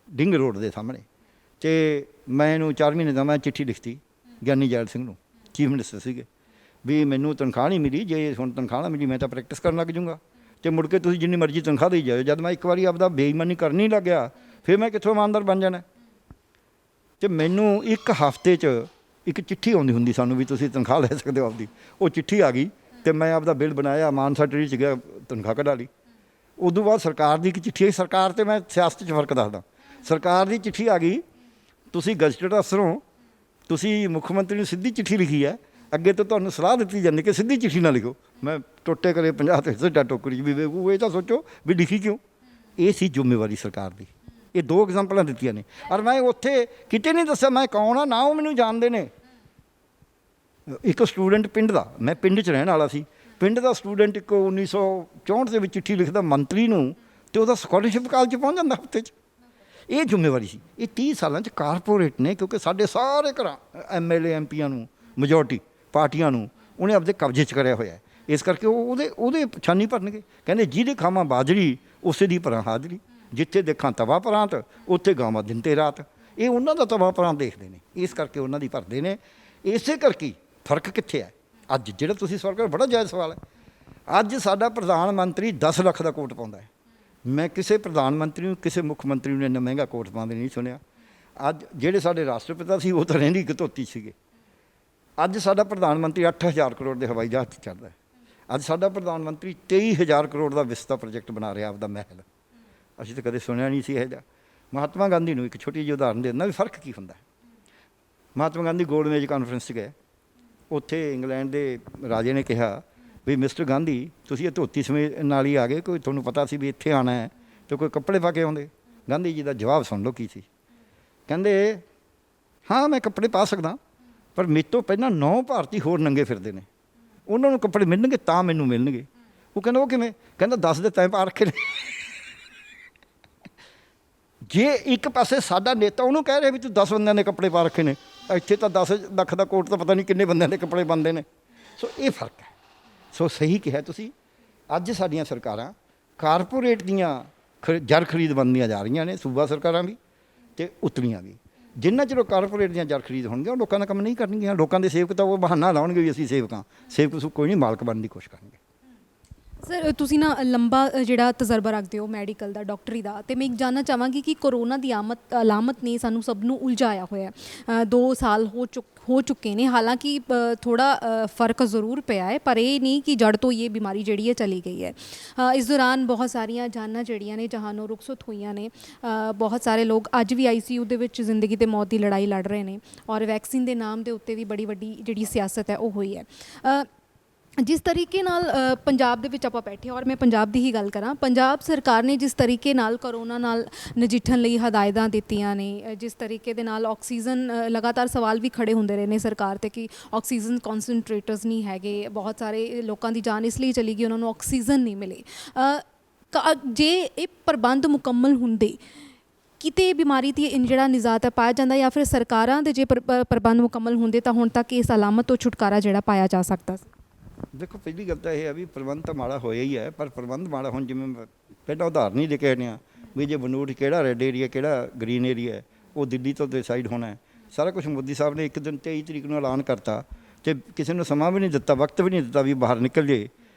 ਡਿੰਗ ਰੋਡ ਦੇ ਸਾਹਮਣੇ। ਅਤੇ ਮੈਂ ਇਹਨੂੰ 4 ਮਹੀਨੇ ਦਾ ਮੈਂ ਚਿੱਠੀ ਲਿਖਤੀ ਗਿਆਨੀ ਜੈਲ ਸਿੰਘ ਨੂੰ, ਚੀਫ ਮਿਨਿਸਟਰ ਸੀਗੇ, ਵੀ ਮੈਨੂੰ ਤਨਖਾਹ ਨਹੀਂ ਮਿਲੀ। ਜੇ ਹੁਣ ਤਨਖਾਹ ਨਾ ਮਿਲੀ ਮੈਂ ਤਾਂ ਪ੍ਰੈਕਟਿਸ ਕਰਨ ਲੱਗ ਜੂੰਗਾ, ਅਤੇ ਮੁੜ ਕੇ ਤੁਸੀਂ ਜਿੰਨੀ ਮਰਜ਼ੀ ਤਨਖਾਹ ਦੇਈ ਜਾਓ। ਜਦ ਮੈਂ ਇੱਕ ਵਾਰੀ ਆਪਦਾ ਬੇਈਮਾਨੀ ਕਰਨੀ ਲੱਗ ਗਿਆ, ਫਿਰ ਮੈਂ ਕਿੱਥੋਂ ਇਮਾਨਦਾਰ ਬਣ ਜਾਣਾ? ਅਤੇ ਮੈਨੂੰ ਇੱਕ ਹਫ਼ਤੇ 'ਚ ਇੱਕ ਚਿੱਠੀ ਆਉਂਦੀ ਹੁੰਦੀ ਸਾਨੂੰ ਵੀ ਤੁਸੀਂ ਤਨਖਾਹ ਲੈ ਸਕਦੇ ਹੋ ਆਪਦੀ। ਉਹ ਚਿੱਠੀ ਆ ਗਈ ਅਤੇ ਮੈਂ ਆਪਦਾ ਬਿੱਲ ਬਣਾਇਆ, ਮਾਨਸਾ ਟਰੀ 'ਚ ਗਿਆ, ਤਨਖਾਹ ਕਢਾ ਲਈ। ਉਦੋਂ ਬਾਅਦ ਸਰਕਾਰ ਦੀ ਇੱਕ ਚਿੱਠੀ ਆਈ। ਸਰਕਾਰ ਅਤੇ ਮੈਂ ਸਿਆਸਤ 'ਚ ਫਰਕ ਦੱਸਦਾ। ਸਰਕਾਰ ਦੀ ਚਿੱਠੀ ਆ ਗਈ, ਤੁਸੀਂ ਗਜ਼ਟਡ ਅਫਸਰ ਹੋ, ਤੁਸੀਂ ਮੁੱਖ ਮੰਤਰੀ ਨੂੰ ਸਿੱਧੀ ਚਿੱਠੀ ਲਿਖੀ ਹੈ, ਅੱਗੇ ਤੋਂ ਤੁਹਾਨੂੰ ਸਲਾਹ ਦਿੱਤੀ ਜਾਂਦੀ ਕਿ ਸਿੱਧੀ ਚਿੱਠੀ ਨਾ ਲਿਖੋ। ਮੈਂ ਟੋਟੇ ਕਰੇ 50 ਤੇ ਸਿੱਧਾ ਟੋਕਰੀ ਵੀ ਵੇਖੂ, ਇਹ ਤਾਂ ਸੋਚੋ ਵੀ ਲਿਖੀ ਕਿਉਂ। ਇਹ ਸੀ ਜ਼ਿੰਮੇਵਾਰੀ ਸਰਕਾਰ ਦੀ। ਇਹ 2 ਐਗਜ਼ਾਮਪਲਾਂ ਦਿੱਤੀਆਂ ਨੇ। ਔਰ ਮੈਂ ਉੱਥੇ ਕਿਤੇ ਨਹੀਂ ਦੱਸਿਆ ਮੈਂ ਕੌਣ ਆ, ਨਾ ਉਹ ਮੈਨੂੰ ਜਾਣਦੇ ਨੇ। ਇੱਕ ਸਟੂਡੈਂਟ ਪਿੰਡ ਦਾ, ਮੈਂ ਪਿੰਡ 'ਚ ਰਹਿਣ ਵਾਲਾ ਸੀ, ਪਿੰਡ ਦਾ ਸਟੂਡੈਂਟ ਇੱਕ 1964 ਦੇ ਵਿੱਚ ਚਿੱਠੀ ਲਿਖਦਾ ਮੰਤਰੀ ਨੂੰ, ਅਤੇ ਉਹਦਾ ਸਕਾਲਰਸ਼ਿਪ ਕਾਲ 'ਚ ਪਹੁੰਚ ਜਾਂਦਾ ਹਫ਼ਤੇ 'ਚ। ਇਹ ਜ਼ਿੰਮੇਵਾਰੀ ਸੀ। ਇਹ 30 ਸਾਲਾਂ 'ਚ ਕਾਰਪੋਰੇਟ ਨੇ, ਕਿਉਂਕਿ ਸਾਡੇ ਸਾਰੇ ਘਰਾਂ MLA MPਆਂ ਨੂੰ, ਮੈਜੋਰਟੀ ਪਾਰਟੀਆਂ ਨੂੰ ਉਹਨੇ ਆਪਦੇ ਕਬਜ਼ੇ 'ਚ ਕਰਿਆ ਹੋਇਆ। ਇਸ ਕਰਕੇ ਉਹ ਉਹਦੇ ਛਾਨੀ ਭਰਨਗੇ। ਕਹਿੰਦੇ ਜਿਹਦੇ ਖਾਵਾਂ ਬਾਜਰੀ ਉਸੇ ਦੀ ਭਰਾਂ ਹਾਜ਼ਰੀ, ਜਿੱਥੇ ਦੇਖਾਂ ਤਵਾ ਪਰਾਂਤ ਉੱਥੇ ਗਾਵਾਂ ਦਿਨ ਤੇ ਰਾਤ। ਇਹ ਉਹਨਾਂ ਦਾ ਤਵਾ ਪਰਾਂਤ ਦੇਖਦੇ ਨੇ, ਇਸ ਕਰਕੇ ਉਹਨਾਂ ਦੀ ਭਰਦੇ ਨੇ। ਇਸੇ ਕਰਕੇ ਫਰਕ ਕਿੱਥੇ ਹੈ? ਅੱਜ ਜਿਹੜਾ ਤੁਸੀਂ ਸਵਾਲ ਕਰ, ਬੜਾ ਜਾਇਜ਼ ਸਵਾਲ ਹੈ। ਅੱਜ ਸਾਡਾ ਪ੍ਰਧਾਨ ਮੰਤਰੀ 10 ਲੱਖ ਦਾ ਕੋਟ ਪਾਉਂਦਾ ਹੈ। ਮੈਂ ਕਿਸੇ ਪ੍ਰਧਾਨ ਮੰਤਰੀ ਨੂੰ, ਕਿਸੇ ਮੁੱਖ ਮੰਤਰੀ ਨੂੰ ਇੰਨਾ ਮਹਿੰਗਾ ਕੋਟ ਪਾਉਂਦੇ ਨਹੀਂ ਸੁਣਿਆ। ਅੱਜ ਜਿਹੜੇ ਸਾਡੇ ਰਾਸ਼ਟਰਪਿਤਾ ਸੀ ਉਹ ਤਾਂ ਰਹਿੰਦੀ ਇੱਕ ਧੋਤੀ ਸੀਗੇ। ਅੱਜ ਸਾਡਾ ਪ੍ਰਧਾਨ ਮੰਤਰੀ 8000 ਕਰੋੜ ਦੇ ਹਵਾਈ ਜਹਾਜ਼ 'ਚ ਚੜ੍ਹਦਾ ਹੈ। ਅੱਜ ਸਾਡਾ ਪ੍ਰਧਾਨ ਮੰਤਰੀ 23000 ਕਰੋੜ ਦਾ ਵਿਸਤਾ ਪ੍ਰੋਜੈਕਟ ਬਣਾ ਰਿਹਾ ਆਪਦਾ ਮਹਿਲ। ਅਸੀਂ ਤਾਂ ਕਦੇ ਸੁਣਿਆ ਨਹੀਂ ਸੀ ਇਹੋ ਜਿਹਾ। ਮਹਾਤਮਾ ਗਾਂਧੀ ਨੂੰ ਇੱਕ ਛੋਟੀ ਜਿਹੀ ਉਦਾਹਰਨ ਦੇ ਦਿੰਦਾ ਵੀ ਫ਼ਰਕ ਕੀ ਹੁੰਦਾ। ਮਹਾਤਮਾ ਗਾਂਧੀ ਗੋਲਮੇਜ ਕਾਨਫਰੰਸ 'ਚ ਗਏ, ਉੱਥੇ ਇੰਗਲੈਂਡ ਦੇ ਰਾਜੇ ਨੇ ਕਿਹਾ ਵੀ ਮਿਸਟਰ ਗਾਂਧੀ ਤੁਸੀਂ ਇਹ ਧੋਤੀ ਸਮੇਤ ਨਾਲ ਹੀ ਆ ਗਏ, ਕੋਈ ਤੁਹਾਨੂੰ ਪਤਾ ਸੀ ਵੀ ਇੱਥੇ ਆਉਣਾ ਹੈ ਅਤੇ ਕੋਈ ਕੱਪੜੇ ਪਾ ਕੇ ਆਉਂਦੇ? ਗਾਂਧੀ ਜੀ ਦਾ ਜਵਾਬ ਸੁਣ ਲਓ ਕੀ ਸੀ। ਕਹਿੰਦੇ ਹਾਂ ਮੈਂ ਕੱਪੜੇ ਪਾ ਸਕਦਾ, ਪਰ ਮੇਰੇ ਤੋਂ ਪਹਿਲਾਂ 9 ਭਾਰਤੀ ਹੋਰ ਨੰਗੇ ਫਿਰਦੇ ਨੇ, ਉਹਨਾਂ ਨੂੰ ਕੱਪੜੇ ਮਿਲਣਗੇ ਤਾਂ ਮੈਨੂੰ ਮਿਲਣਗੇ। ਉਹ ਕਹਿੰਦਾ ਉਹ ਕਿਵੇਂ? ਕਹਿੰਦਾ 10 ਦੇ ਤੈਅ ਪਾ ਰੱਖੇ ਨੇ। ਜੇ ਇੱਕ ਪਾਸੇ ਸਾਡਾ ਨੇਤਾ ਉਹਨੂੰ ਕਹਿ ਰਿਹਾ ਵੀ ਤੂੰ 10 ਬੰਦਿਆਂ ਦੇ ਕੱਪੜੇ ਪਾ ਰੱਖੇ ਨੇ, ਇੱਥੇ ਤਾਂ 10 ਲੱਖ ਦਾ ਕੋਟ ਤਾਂ ਪਤਾ ਨਹੀਂ ਕਿੰਨੇ ਬੰਦਿਆਂ ਦੇ ਕੱਪੜੇ ਬਣਦੇ ਨੇ। ਸੋ ਇਹ ਫਰਕ ਹੈ। ਸੋ ਸਹੀ ਕਿਹਾ ਤੁਸੀਂ। ਅੱਜ ਸਾਡੀਆਂ ਸਰਕਾਰਾਂ ਕਾਰਪੋਰੇਟ ਦੀਆਂ ਜਰ ਖਰੀਦ ਬਣਦੀਆਂ ਜਾ ਰਹੀਆਂ ਨੇ, ਸੂਬਾ ਸਰਕਾਰਾਂ ਵੀ, ਤੇ ਉਤਲੀਆਂ ਵੀ। ਜਿੰਨਾ ਚਿਰ ਕਾਰਪੋਰੇਟ ਦੀਆਂ ਜਰ ਖਰੀਦ ਹੋਣਗੀਆਂ ਉਹ ਲੋਕਾਂ ਦਾ ਕੰਮ ਨਹੀਂ ਕਰਨਗੀਆਂ। ਲੋਕਾਂ ਦੇ ਸੇਵਕ ਤਾਂ ਉਹ ਬਹਾਨਾ ਲਾਉਣਗੇ ਵੀ ਅਸੀਂ ਸੇਵਕਾਂ, ਸੇਵਕ ਕੋਈ ਨਹੀਂ, ਮਾਲਕ ਬਣਨ ਦੀ ਕੋਸ਼ਿਸ਼ ਕਰਨਗੇ। ਸਰ ਤੁਸੀਂ ਨਾ ਲੰਬਾ ਜਿਹੜਾ ਤਜਰਬਾ ਰੱਖਦੇ ਹੋ ਮੈਡੀਕਲ ਦਾ, ਡਾਕਟਰੀ ਦਾ, ਤੇ ਮੈਂ ਇੱਕ ਜਾਨਣਾ ਚਾਹਾਂਗੀ ਕਿ ਕਰੋਨਾ ਦੀ ਅਲਾਮਤ ਨੇ ਸਾਨੂੰ ਸਭ ਨੂੰ ਉਲਝਾਇਆ ਹੋਇਆ। 2 ਸਾਲ ਹੋ ਚੁੱਕੇ ਨੇ, ਹਾਲਾਂਕਿ ਥੋੜਾ ਫਰਕ ਜ਼ਰੂਰ ਪਿਆ ਹੈ, ਪਰ ਇਹ ਨਹੀਂ ਕਿ ਜੜ ਤੋਂ ਇਹ ਬਿਮਾਰੀ ਜਿਹੜੀ ਹੈ ਚਲੀ ਗਈ ਹੈ। ਇਸ ਦੌਰਾਨ ਬਹੁਤ ਸਾਰੀਆਂ ਜਾਨਾਂ ਜਿਹੜੀਆਂ ਨੇ ਜਹਾਨੋਂ ਰੁਖਸਤ ਹੋਈਆਂ ਨੇ। ਬਹੁਤ ਸਾਰੇ ਲੋਕ ਅੱਜ ਵੀ ICU ਦੇ ਵਿੱਚ ਜ਼ਿੰਦਗੀ ਤੇ ਮੌਤ ਦੀ ਲੜਾਈ ਲੜ ਰਹੇ ਨੇ, ਔਰ ਵੈਕਸੀਨ ਦੇ ਨਾਮ ਦੇ ਉੱਤੇ ਵੀ ਬੜੀ ਵੱਡੀ ਜਿਹੜੀ ਸਿਆਸਤ ਹੈ ਉਹ ਹੋਈ ਹੈ। ਜਿਸ ਤਰੀਕੇ ਨਾਲ ਪੰਜਾਬ ਦੇ ਵਿੱਚ ਆਪਾਂ ਬੈਠੇ, ਔਰ ਮੈਂ ਪੰਜਾਬ ਦੀ ਹੀ ਗੱਲ ਕਰਾਂ, ਪੰਜਾਬ ਸਰਕਾਰ ਨੇ ਜਿਸ ਤਰੀਕੇ ਨਾਲ ਕਰੋਨਾ ਨਾਲ ਨਜਿੱਠਣ ਲਈ ਹਦਾਇਤਾਂ ਦਿੱਤੀਆਂ ਨੇ, ਜਿਸ ਤਰੀਕੇ ਦੇ ਨਾਲ ਆਕਸੀਜਨ ਲਗਾਤਾਰ ਸਵਾਲ ਵੀ ਖੜੇ ਹੁੰਦੇ ਰਹੇ ਨੇ ਸਰਕਾਰ ਤੇ ਕਿ ਆਕਸੀਜਨ ਕਨਸੈਂਟਰੇਟਰਸ ਨਹੀਂ ਹੈਗੇ, ਬਹੁਤ ਸਾਰੇ ਲੋਕਾਂ ਦੀ ਜਾਨ ਇਸ ਲਈ ਚਲੀ ਗਈ ਉਹਨਾਂ ਨੂੰ ਆਕਸੀਜਨ ਨਹੀਂ ਮਿਲੇ। ਜੇ ਇਹ ਪ੍ਰਬੰਧ ਮੁਕੰਮਲ ਹੁੰਦੇ, ਕਿਤੇ ਬਿਮਾਰੀ ਦੀ ਜਿਹੜਾ ਨਿਜਾਤ ਹੈ ਪਾਇਆ ਜਾਂਦਾ, ਜਾਂ ਫਿਰ ਸਰਕਾਰਾਂ ਦੇ ਜੇ ਪ੍ਰਬੰਧ ਮੁਕੰਮਲ ਹੁੰਦੇ ਤਾਂ ਹੁਣ ਤੱਕ ਇਸ ਅਲਾਮਤ ਤੋਂ ਛੁਟਕਾਰਾ ਜਿਹੜਾ ਪਾਇਆ ਜਾ ਸਕਦਾ ਸੀ। ਦੇਖੋ, ਪਹਿਲੀ ਗੱਲ ਤਾਂ ਇਹ ਹੈ ਵੀ ਪ੍ਰਬੰਧ ਤਾਂ ਮਾੜਾ ਹੋਇਆ ਹੀ ਹੈ, ਪਰ ਪ੍ਰਬੰਧ ਮਾੜਾ ਹੁਣ ਜਿਵੇਂ ਪਹਿਲਾਂ ਉਦਾਹਰਨ ਹੀ ਦੇ ਕੇ ਆਏ ਵੀ ਜੇ ਬਨੂੜ ਕਿਹੜਾ ਰੈੱਡ ਏਰੀਆ ਕਿਹੜਾ ਗ੍ਰੀਨ ਏਰੀਆ ਹੈ, ਉਹ ਦਿੱਲੀ ਤੋਂ ਡਿਸਾਈਡ ਹੋਣਾ ਹੈ ਸਾਰਾ ਕੁਝ। ਮੋਦੀ ਸਾਹਿਬ ਨੇ ਇੱਕ ਦਿਨ 23 ਤਰੀਕ ਨੂੰ ਐਲਾਨ ਕਰਤਾ ਅਤੇ ਕਿਸੇ ਨੂੰ ਸਮਾਂ ਵੀ ਨਹੀਂ ਦਿੱਤਾ, ਵਕਤ ਵੀ ਨਹੀਂ ਦਿੱਤਾ ਵੀ ਬਾਹਰ ਨਿਕਲ ਜੇ,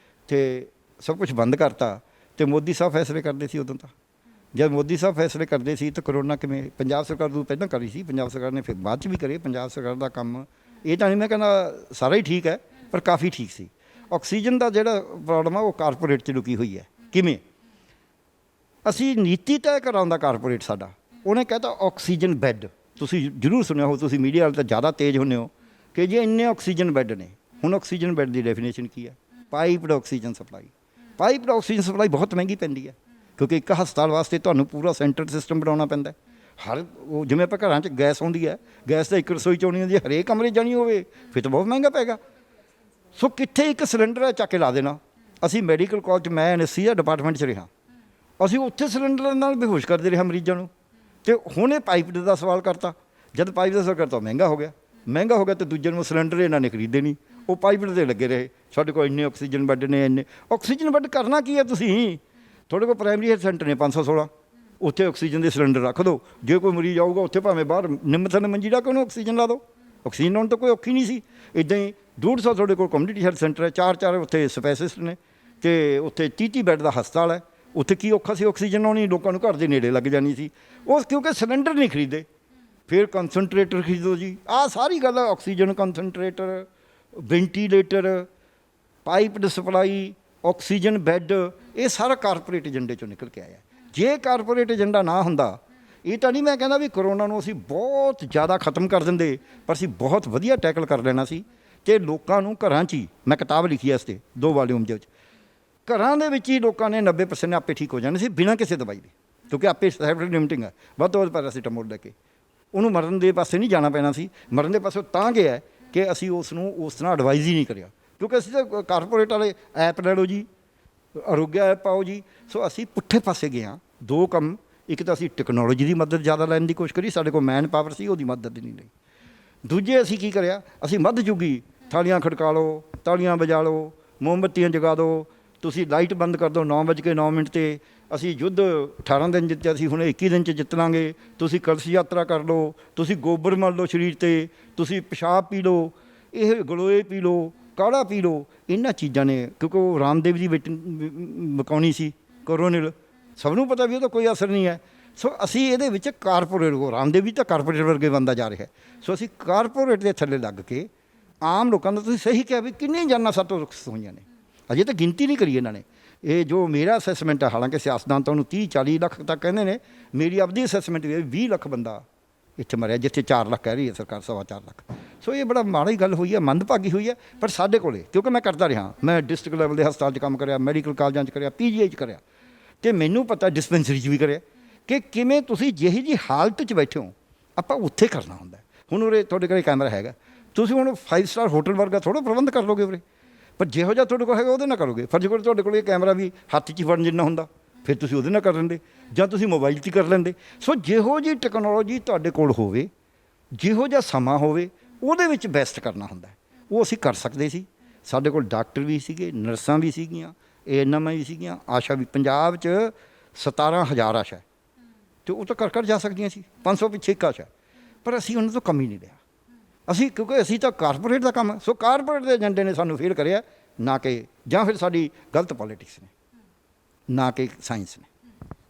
ਅਤੇ ਸਭ ਕੁਝ ਬੰਦ ਕਰਤਾ। ਅਤੇ ਮੋਦੀ ਸਾਹਿਬ ਫੈਸਲੇ ਕਰਦੇ ਸੀ ਉਦੋਂ ਤਾਂ। ਜਦ ਮੋਦੀ ਸਾਹਿਬ ਫੈਸਲੇ ਕਰਦੇ ਸੀ ਤਾਂ ਕਰੋਨਾ ਕਿਵੇਂ, ਪੰਜਾਬ ਸਰਕਾਰ ਤੋਂ ਪਹਿਲਾਂ ਕਰੀ ਸੀ, ਪੰਜਾਬ ਸਰਕਾਰ ਨੇ ਫਿਰ ਬਾਅਦ 'ਚ ਵੀ ਕਰੇ। ਪੰਜਾਬ ਸਰਕਾਰ ਦਾ ਕੰਮ ਇਹ ਤਾਂ ਨਹੀਂ ਮੈਂ ਕਹਿੰਦਾ ਸਾਰਾ ਹੀ ਠੀਕ ਹੈ, ਪਰ ਕਾਫੀ ਠੀਕ ਸੀ। ਆਕਸੀਜਨ ਦਾ ਜਿਹੜਾ ਪ੍ਰੋਬਲਮ ਆ ਉਹ ਕਾਰਪੋਰੇਟ 'ਚ ਲੁਕੀ ਹੋਈ ਹੈ। ਕਿਵੇਂ? ਅਸੀਂ ਨੀਤੀ ਤੈਅ ਕਰਾਉਂਦਾ ਕਾਰਪੋਰੇਟ ਸਾਡਾ, ਉਹਨੇ ਕਹਿਤਾ ਆਕਸੀਜਨ ਬੈੱਡ। ਤੁਸੀਂ ਜ਼ਰੂਰ ਸੁਣਿਆ ਹੋ, ਤੁਸੀਂ ਮੀਡੀਆ ਵਾਲੇ ਤਾਂ ਜ਼ਿਆਦਾ ਤੇਜ਼ ਹੁੰਦੇ ਹੋ, ਕਿ ਜੇ ਇੰਨੇ ਆਕਸੀਜਨ ਬੈੱਡ ਨੇ। ਹੁਣ ਆਕਸੀਜਨ ਬੈੱਡ ਦੀ ਡੈਫੀਨੇਸ਼ਨ ਕੀ ਹੈ? ਪਾਈਪਡ ਆਕਸੀਜਨ ਸਪਲਾਈ। ਪਾਈਪਡ ਆਕਸੀਜਨ ਸਪਲਾਈ ਬਹੁਤ ਮਹਿੰਗੀ ਪੈਂਦੀ ਹੈ, ਕਿਉਂਕਿ ਇੱਕ ਹਸਪਤਾਲ ਵਾਸਤੇ ਤੁਹਾਨੂੰ ਪੂਰਾ ਸੈਂਟਰ ਸਿਸਟਮ ਬਣਾਉਣਾ ਪੈਂਦਾ। ਹਰ ਉਹ ਜਿਵੇਂ ਆਪਾਂ ਘਰਾਂ 'ਚ ਗੈਸ ਆਉਂਦੀ ਹੈ, ਗੈਸ ਤਾਂ ਇੱਕ ਰਸੋਈ 'ਚ ਆਉਣੀ ਹੁੰਦੀ ਹੈ, ਹਰੇਕ ਕਮਰੇ 'ਚ ਜਾਣੀ ਹੋਵੇ ਫਿਰ ਤਾਂ ਬਹੁਤ ਮਹਿੰਗਾ ਪਏਗਾ। ਸੋ ਕਿੱਥੇ ਇੱਕ ਸਿਲੰਡਰ ਹੈ ਚੱਕ ਕੇ ਲਾ ਦੇਣਾ। ਅਸੀਂ ਮੈਡੀਕਲ ਕਾਲਜ, ਮੈਂ ਅਨੈਸਥੀਸੀਆ ਡਿਪਾਰਟਮੈਂਟ 'ਚ ਰਿਹਾ, ਅਸੀਂ ਉੱਥੇ ਸਿਲੰਡਰ ਨਾਲ ਬੇਹੋਸ਼ ਕਰਦੇ ਰਹੇ ਮਰੀਜ਼ਾਂ ਨੂੰ। ਅਤੇ ਹੁਣ ਇਹ ਪਾਈਪ ਦਾ ਸਵਾਲ ਕਰਤਾ। ਜਦ ਪਾਈਪ ਦਾ ਸਵਾਲ ਕਰਤਾ ਮਹਿੰਗਾ ਹੋ ਗਿਆ, ਮਹਿੰਗਾ ਹੋ ਗਿਆ ਅਤੇ ਦੂਜੇ ਨੂੰ ਸਿਲੰਡਰ ਇਹਨਾਂ ਨੇ ਖਰੀਦੇ ਨਹੀਂ, ਉਹ ਪਾਈਪ ਦੇ ਲੱਗੇ ਰਹੇ। ਸਾਡੇ ਕੋਲ ਇੰਨੇ ਆਕਸੀਜਨ ਬੈੱਡ ਨੇ, ਇੰਨੇ ਆਕਸੀਜਨ ਬੈੱਡ ਕਰਨਾ ਕੀ ਹੈ ਤੁਸੀਂ? ਤੁਹਾਡੇ ਕੋਲ ਪ੍ਰਾਇਮਰੀ ਹੈਲਥ ਸੈਂਟਰ ਨੇ 516, ਉੱਥੇ ਆਕਸੀਜਨ ਦੇ ਸਿਲੰਡਰ ਰੱਖ ਦਿਓ। ਜੇ ਕੋਈ ਮਰੀਜ਼ ਆਊਗਾ ਉੱਥੇ ਭਾਵੇਂ ਬਾਹਰ ਨਿੰਮ ਥੱਲੇ ਮੰਜੀ ਡਾ ਕੇ ਉਹਨੂੰ ਆਕਸੀਜਨ ਲਾ ਦਿਓ। ਆਕਸੀਜਨ ਲਾਉਣ ਤਾਂ ਕੋਈ ਔਖੀ ਨਹੀਂ ਸੀ। ਇੱਦਾਂ ਹੀ 150 ਤੁਹਾਡੇ ਕੋਲ ਕਮਿਊਨਿਟੀ ਹੈਲਥ ਸੈਂਟਰ ਹੈ, 4 ਉੱਥੇ ਸਪੈਸ਼ਲਿਸਟ ਨੇ, ਅਤੇ ਉੱਥੇ 30 ਬੈੱਡ ਦਾ ਹਸਪਤਾਲ ਹੈ। ਉੱਥੇ ਕੀ ਔਖਾ ਸੀ ਆਕਸੀਜਨ ਆਉਣੀ? ਲੋਕਾਂ ਨੂੰ ਘਰ ਦੇ ਨੇੜੇ ਲੱਗ ਜਾਣੀ ਸੀ। ਉਹ ਕਿਉਂਕਿ ਸਿਲੰਡਰ ਨਹੀਂ ਖਰੀਦੇ, ਫਿਰ ਕੰਸਨਟਰੇਟਰ ਖਰੀਦੋ ਜੀ। ਆਹ ਸਾਰੀ ਗੱਲ oxygen concentrator, ventilator, piped supply, oxygen bed, ਇਹ ਸਾਰਾ ਕਾਰਪੋਰੇਟ ਏਜੰਡੇ 'ਚੋਂ ਨਿਕਲ ਕੇ ਆਇਆ। ਜੇ ਕਾਰਪੋਰੇਟ ਏਜੰਡਾ ਨਾ ਹੁੰਦਾ, ਇਹ ਤਾਂ ਨਹੀਂ ਮੈਂ ਕਹਿੰਦਾ ਵੀ ਕਰੋਨਾ ਨੂੰ ਅਸੀਂ ਬਹੁਤ ਜ਼ਿਆਦਾ ਖਤਮ ਕਰ ਦਿੰਦੇ, ਪਰ ਅਸੀਂ ਬਹੁਤ ਵਧੀਆ ਟੈਕਲ ਕਰ ਲੈਣਾ ਸੀ। ਅਤੇ ਲੋਕਾਂ ਨੂੰ ਘਰਾਂ 'ਚ ਹੀ, ਮੈਂ ਕਿਤਾਬ ਲਿਖੀ ਹੈ ਇਸ 'ਤੇ 2 ਵਾਲੀਅਮ ਦੇ ਵਿੱਚ, ਘਰਾਂ ਦੇ ਵਿੱਚ ਹੀ ਲੋਕਾਂ ਨੇ 90% ਆਪੇ ਠੀਕ ਹੋ ਜਾਣੇ ਸੀ ਬਿਨਾਂ ਕਿਸੇ ਦਵਾਈ ਦੇ, ਕਿਉਂਕਿ ਆਪੇ ਸੈਲਫ ਲਿਮਿਟਿੰਗ ਹੈ। ਵੱਧ ਤੋਂ ਵੱਧ ਪੈਰਾਸੀਟਾਮੋਲ ਲੈ ਕੇ ਉਹਨੂੰ ਮਰਨ ਦੇ ਪਾਸੇ ਨਹੀਂ ਜਾਣਾ ਪੈਣਾ ਸੀ। ਮਰਨ ਦੇ ਪਾਸੇ ਤਾਂ ਗਿਆ ਕਿ ਅਸੀਂ ਉਸ ਨੂੰ ਉਸ ਤਰ੍ਹਾਂ ਐਡਵਾਈਜ਼ ਹੀ ਨਹੀਂ ਕਰਿਆ, ਕਿਉਂਕਿ ਅਸੀਂ ਤਾਂ ਕਾਰਪੋਰੇਟ ਵਾਲੇ ਐਪ ਲੈ ਲਓ ਜੀ, ਆਰੋਗਿਆ ਐਪ ਪਾਓ ਜੀ। ਸੋ ਅਸੀਂ ਪੁੱਠੇ ਪਾਸੇ ਗਏ ਹਾਂ। 2 ਕੰਮ, ਇੱਕ ਤਾਂ ਅਸੀਂ ਟੈਕਨੋਲੋਜੀ ਦੀ ਮਦਦ ਜ਼ਿਆਦਾ ਲੈਣ ਦੀ ਕੋਸ਼ਿਸ਼ ਕਰੀ, ਸਾਡੇ ਕੋਲ ਮੈਨ ਪਾਵਰ ਸੀ, ਉਹਦੀ ਮਦਦ ਨਹੀਂ ਲਈ। ਦੂਜੇ ਅਸੀਂ ਕੀ ਕਰਿਆ, ਅਸੀਂ ਮੱਧ ਜੁਗੀ ਥਾਲੀਆਂ ਖੜਕਾ ਲਓ, ਤਾਲੀਆਂ ਵਜਾ ਲਓ, ਮੋਮਬੱਤੀਆਂ ਜਗਾ ਦਿਓ, ਤੁਸੀਂ ਲਾਈਟ ਬੰਦ ਕਰ ਦਿਓ 9:09 'ਤੇ। ਅਸੀਂ ਯੁੱਧ 18 ਦਿਨ ਜਿੱਤਿਆ ਸੀ, ਹੁਣ 21 ਦਿਨ 'ਚ ਜਿੱਤ ਲਾਂਗੇ। ਤੁਸੀਂ ਕਲਸ਼ ਯਾਤਰਾ ਕਰ ਲਓ, ਤੁਸੀਂ ਗੋਬਰ ਮਲ ਲਓ ਸਰੀਰ 'ਤੇ, ਤੁਸੀਂ ਪਿਸ਼ਾਬ ਪੀ ਲਓ, ਇਹ ਗਲੋਏ ਪੀ ਲਓ, ਕਾੜਾ ਪੀ ਲਓ। ਇਹਨਾਂ ਚੀਜ਼ਾਂ ਨੇ, ਕਿਉਂਕਿ ਉਹ ਰਾਮਦੇਵ ਦੀ ਮਕਾਉਣੀ ਸੀ ਕੋਰੋਨਿਲ, ਸਭ ਨੂੰ ਪਤਾ ਵੀ ਉਹਦਾ ਕੋਈ ਅਸਰ ਨਹੀਂ ਹੈ। ਸੋ ਅਸੀਂ ਇਹਦੇ ਵਿੱਚ ਕਾਰਪੋਰੇਟ, ਰਾਮਦੇਵ ਵੀ ਤਾਂ ਕਾਰਪੋਰੇਟ ਵਰਗੇ ਬਣਦਾ ਜਾ ਰਿਹਾ। ਸੋ ਅਸੀਂ ਕਾਰਪੋਰੇਟ ਦੇ ਥੱਲੇ ਲੱਗ ਕੇ ਆਮ ਲੋਕਾਂ ਦਾ, ਤੁਸੀਂ ਸਹੀ ਕਿਹਾ ਵੀ ਕਿੰਨੀਆਂ ਜਾਨਾਂ ਸਾਤੋਂ ਰੁਖਸਤ ਹੋਈਆਂ ਨੇ, ਅਜੇ ਤਾਂ ਗਿਣਤੀ ਨਹੀਂ ਕਰੀ ਇਹਨਾਂ ਨੇ। ਇਹ ਜੋ ਮੇਰਾ ਅਸੈਸਮੈਂਟ ਹੈ, ਹਾਲਾਂਕਿ ਸਿਆਸਤਦਾਨ ਤਾਂ ਉਹਨੂੰ 30-40 ਲੱਖ ਤੱਕ ਕਹਿੰਦੇ ਨੇ, ਮੇਰੀ ਆਪਣੀ ਅਸੈਸਮੈਂਟ ਵੀ 20 ਲੱਖ ਬੰਦਾ ਇੱਥੇ ਮਰਿਆ, ਜਿੱਥੇ 4 ਲੱਖ ਕਹਿ ਰਹੀ ਹੈ ਸਰਕਾਰ, 4.25 ਲੱਖ। ਸੋ ਇਹ ਬੜਾ ਮਾੜੀ ਗੱਲ ਹੋਈ ਹੈ, ਮੰਦਭਾਗੀ ਹੋਈ ਹੈ। ਪਰ ਸਾਡੇ ਕੋਲੇ, ਕਿਉਂਕਿ ਮੈਂ ਕਰਦਾ ਰਿਹਾ, ਮੈਂ ਡਿਸਟ੍ਰਿਕਟ ਲੈਵਲ ਦੇ ਹਸਪਤਾਲ 'ਚ ਕੰਮ ਕਰਿਆ, ਮੈਡੀਕਲ ਕਾਲਜਾਂ 'ਚ ਕਰਿਆ, PGI 'ਚ ਕਰਿਆ, ਅਤੇ ਮੈਨੂੰ ਪਤਾ ਡਿਸਪੈਂਸਰੀ 'ਚ ਵੀ ਕਰਿਆ ਕਿ ਕਿਵੇਂ ਤੁਸੀਂ ਜਿਹੀ ਜਿਹੀ ਹਾਲਤ 'ਚ ਬੈਠੇ ਹੋ ਆਪਾਂ ਉੱਥੇ ਕਰਨਾ ਹੁੰਦਾ। ਹੁਣ ਉਰੇ ਤੁਹਾਡੇ ਕੋਲ ਕੈਮਰਾ ਹੈਗਾ, ਤੁਸੀਂ ਹੁਣ 5 ਸਟਾਰ ਹੋਟਲ ਵਰਗਾ ਥੋੜ੍ਹਾ ਪ੍ਰਬੰਧ ਕਰ ਲਓਗੇ ਉਰੇ, ਪਰ ਜਿਹੋ ਜਿਹਾ ਤੁਹਾਡੇ ਕੋਲ ਹੈਗਾ ਉਹਦੇ ਨਾਲ ਕਰੋਗੇ। ਫਰਜ਼ ਕਰੋ ਤੁਹਾਡੇ ਕੋਲ ਇਹ ਕੈਮਰਾ ਵੀ ਹੱਥ 'ਚ ਹੀ ਫੜਨ ਜਿੰਨਾ ਹੁੰਦਾ, ਫਿਰ ਤੁਸੀਂ ਉਹਦੇ ਨਾਲ ਕਰ ਲੈਂਦੇ, ਜਾਂ ਤੁਸੀਂ ਮੋਬਾਈਲ 'ਚ ਹੀ ਕਰ ਲੈਂਦੇ। ਸੋ ਜਿਹੋ ਜਿਹੀ ਟੈਕਨੋਲੋਜੀ ਤੁਹਾਡੇ ਕੋਲ ਹੋਵੇ, ਜਿਹੋ ਜਿਹਾ ਸਮਾਂ ਹੋਵੇ, ਉਹਦੇ ਵਿੱਚ ਬੈਸਟ ਕਰਨਾ ਹੁੰਦਾ। ਉਹ ਅਸੀਂ ਕਰ ਸਕਦੇ ਸੀ। ਸਾਡੇ ਕੋਲ ਡਾਕਟਰ ਵੀ ਸੀਗੇ, ਨਰਸਾਂ ਵੀ ਸੀਗੀਆਂ, ANM ਵੀ ਸੀਗੀਆਂ, ਆਸ਼ਾ ਵੀ। ਪੰਜਾਬ 'ਚ 17,000 ਆਸ਼ਾ, ਤੇ ਉਹ ਤਾਂ ਕਰ ਜਾ ਸਕਦੀਆਂ ਸੀ। 500 ਪਿੱਛੇ ਇੱਕ ਆਸ਼ਾ, ਪਰ ਅਸੀਂ ਉਹਨਾਂ ਤੋਂ ਕਮ ਹੀ ਨਹੀਂ ਲਿਆ। ਅਸੀਂ ਕਿਉਂਕਿ ਅਸੀਂ ਤਾਂ ਕਾਰਪੋਰੇਟ ਦਾ ਕੰਮ, ਸੋ ਕਾਰਪੋਰੇਟ ਦੇ ਏਜੰਡੇ ਨੇ ਸਾਨੂੰ ਫੇਲ ਕਰਿਆ, ਨਾ ਕਿ ਜਾਂ ਫਿਰ ਸਾਡੀ ਗਲਤ ਪੋਲੀਟਿਕਸ ਨੇ, ਨਾ ਕਿ ਸਾਇੰਸ ਨੇ।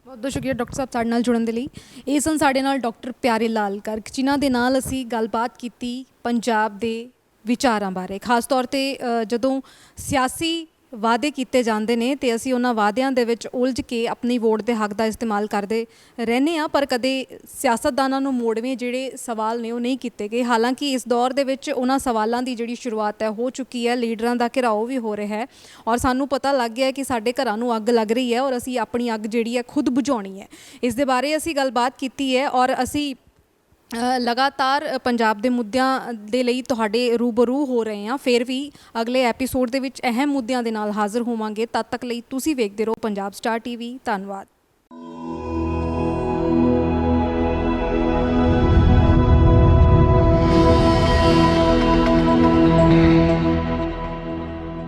ਬਹੁਤ ਬਹੁਤ ਸ਼ੁਕਰੀਆ ਡਾਕਟਰ ਸਾਹਿਬ ਸਾਡੇ ਨਾਲ ਜੁੜਨ ਦੇ ਲਈ। ਇਹ ਸਨ ਸਾਡੇ ਨਾਲ ਡਾਕਟਰ ਪਿਆਰੇ ਲਾਲ ਗਰਗ, ਜਿਨ੍ਹਾਂ ਦੇ ਨਾਲ ਅਸੀਂ ਗੱਲਬਾਤ ਕੀਤੀ ਪੰਜਾਬ ਦੇ ਵਿਚਾਰਾਂ ਬਾਰੇ। ਖਾਸ ਤੌਰ 'ਤੇ ਜਦੋਂ ਸਿਆਸੀ ਵਾਅਦੇ ਕੀਤੇ ਜਾਂਦੇ ਨੇ ਤੇ ਅਸੀਂ ਉਹਨਾਂ ਵਾਅਦਿਆਂ ਦੇ ਵਿੱਚ ਉਲਝ ਕੇ ਆਪਣੀ ਵੋਟ ਦੇ ਹੱਕ ਦਾ ਇਸਤੇਮਾਲ ਕਰਦੇ ਰਹਿੰਦੇ ਹਾਂ, ਪਰ ਕਦੇ ਸਿਆਸਤਦਾਨਾਂ ਨੂੰ ਮੋੜਵੇਂ ਜਿਹੜੇ ਸਵਾਲ ਨੇ ਉਹ ਨਹੀਂ ਕੀਤੇ ਗਏ। ਹਾਲਾਂਕਿ ਇਸ ਦੌਰ ਦੇ ਵਿੱਚ ਉਹਨਾਂ ਸਵਾਲਾਂ ਦੀ ਜਿਹੜੀ ਸ਼ੁਰੂਆਤ ਹੈ ਹੋ ਚੁੱਕੀ ਹੈ, ਲੀਡਰਾਂ ਦਾ ਘਿਰਾਓ ਵੀ ਹੋ ਰਿਹਾ ਹੈ ਔਰ ਸਾਨੂੰ ਪਤਾ ਲੱਗ ਗਿਆ ਕਿ ਸਾਡੇ ਘਰਾਂ ਨੂੰ ਅੱਗ ਲੱਗ ਰਹੀ ਹੈ ਔਰ ਅਸੀਂ ਆਪਣੀ ਅੱਗ ਜਿਹੜੀ ਹੈ ਖੁਦ ਬੁਝਾਉਣੀ ਹੈ। ਇਸ ਦੇ ਬਾਰੇ ਅਸੀਂ ਗੱਲਬਾਤ ਕੀਤੀ ਹੈ ਔਰ ਅਸੀਂ ਲਗਾਤਾਰ ਪੰਜਾਬ ਦੇ ਮੁੱਦਿਆਂ ਦੇ ਲਈ ਤੁਹਾਡੇ ਰੂਬਰੂ ਹੋ ਰਹੇ ਹਾਂ। ਫਿਰ ਵੀ ਅਗਲੇ ਐਪੀਸੋਡ ਦੇ ਵਿੱਚ ਅਹਿਮ ਮੁੱਦਿਆਂ ਦੇ ਨਾਲ ਹਾਜ਼ਰ ਹੋਵਾਂਗੇ। ਤਦ ਤੱਕ ਲਈ ਤੁਸੀਂ ਵੇਖਦੇ ਰਹੋ ਪੰਜਾਬ ਸਟਾਰ TV। ਧੰਨਵਾਦ।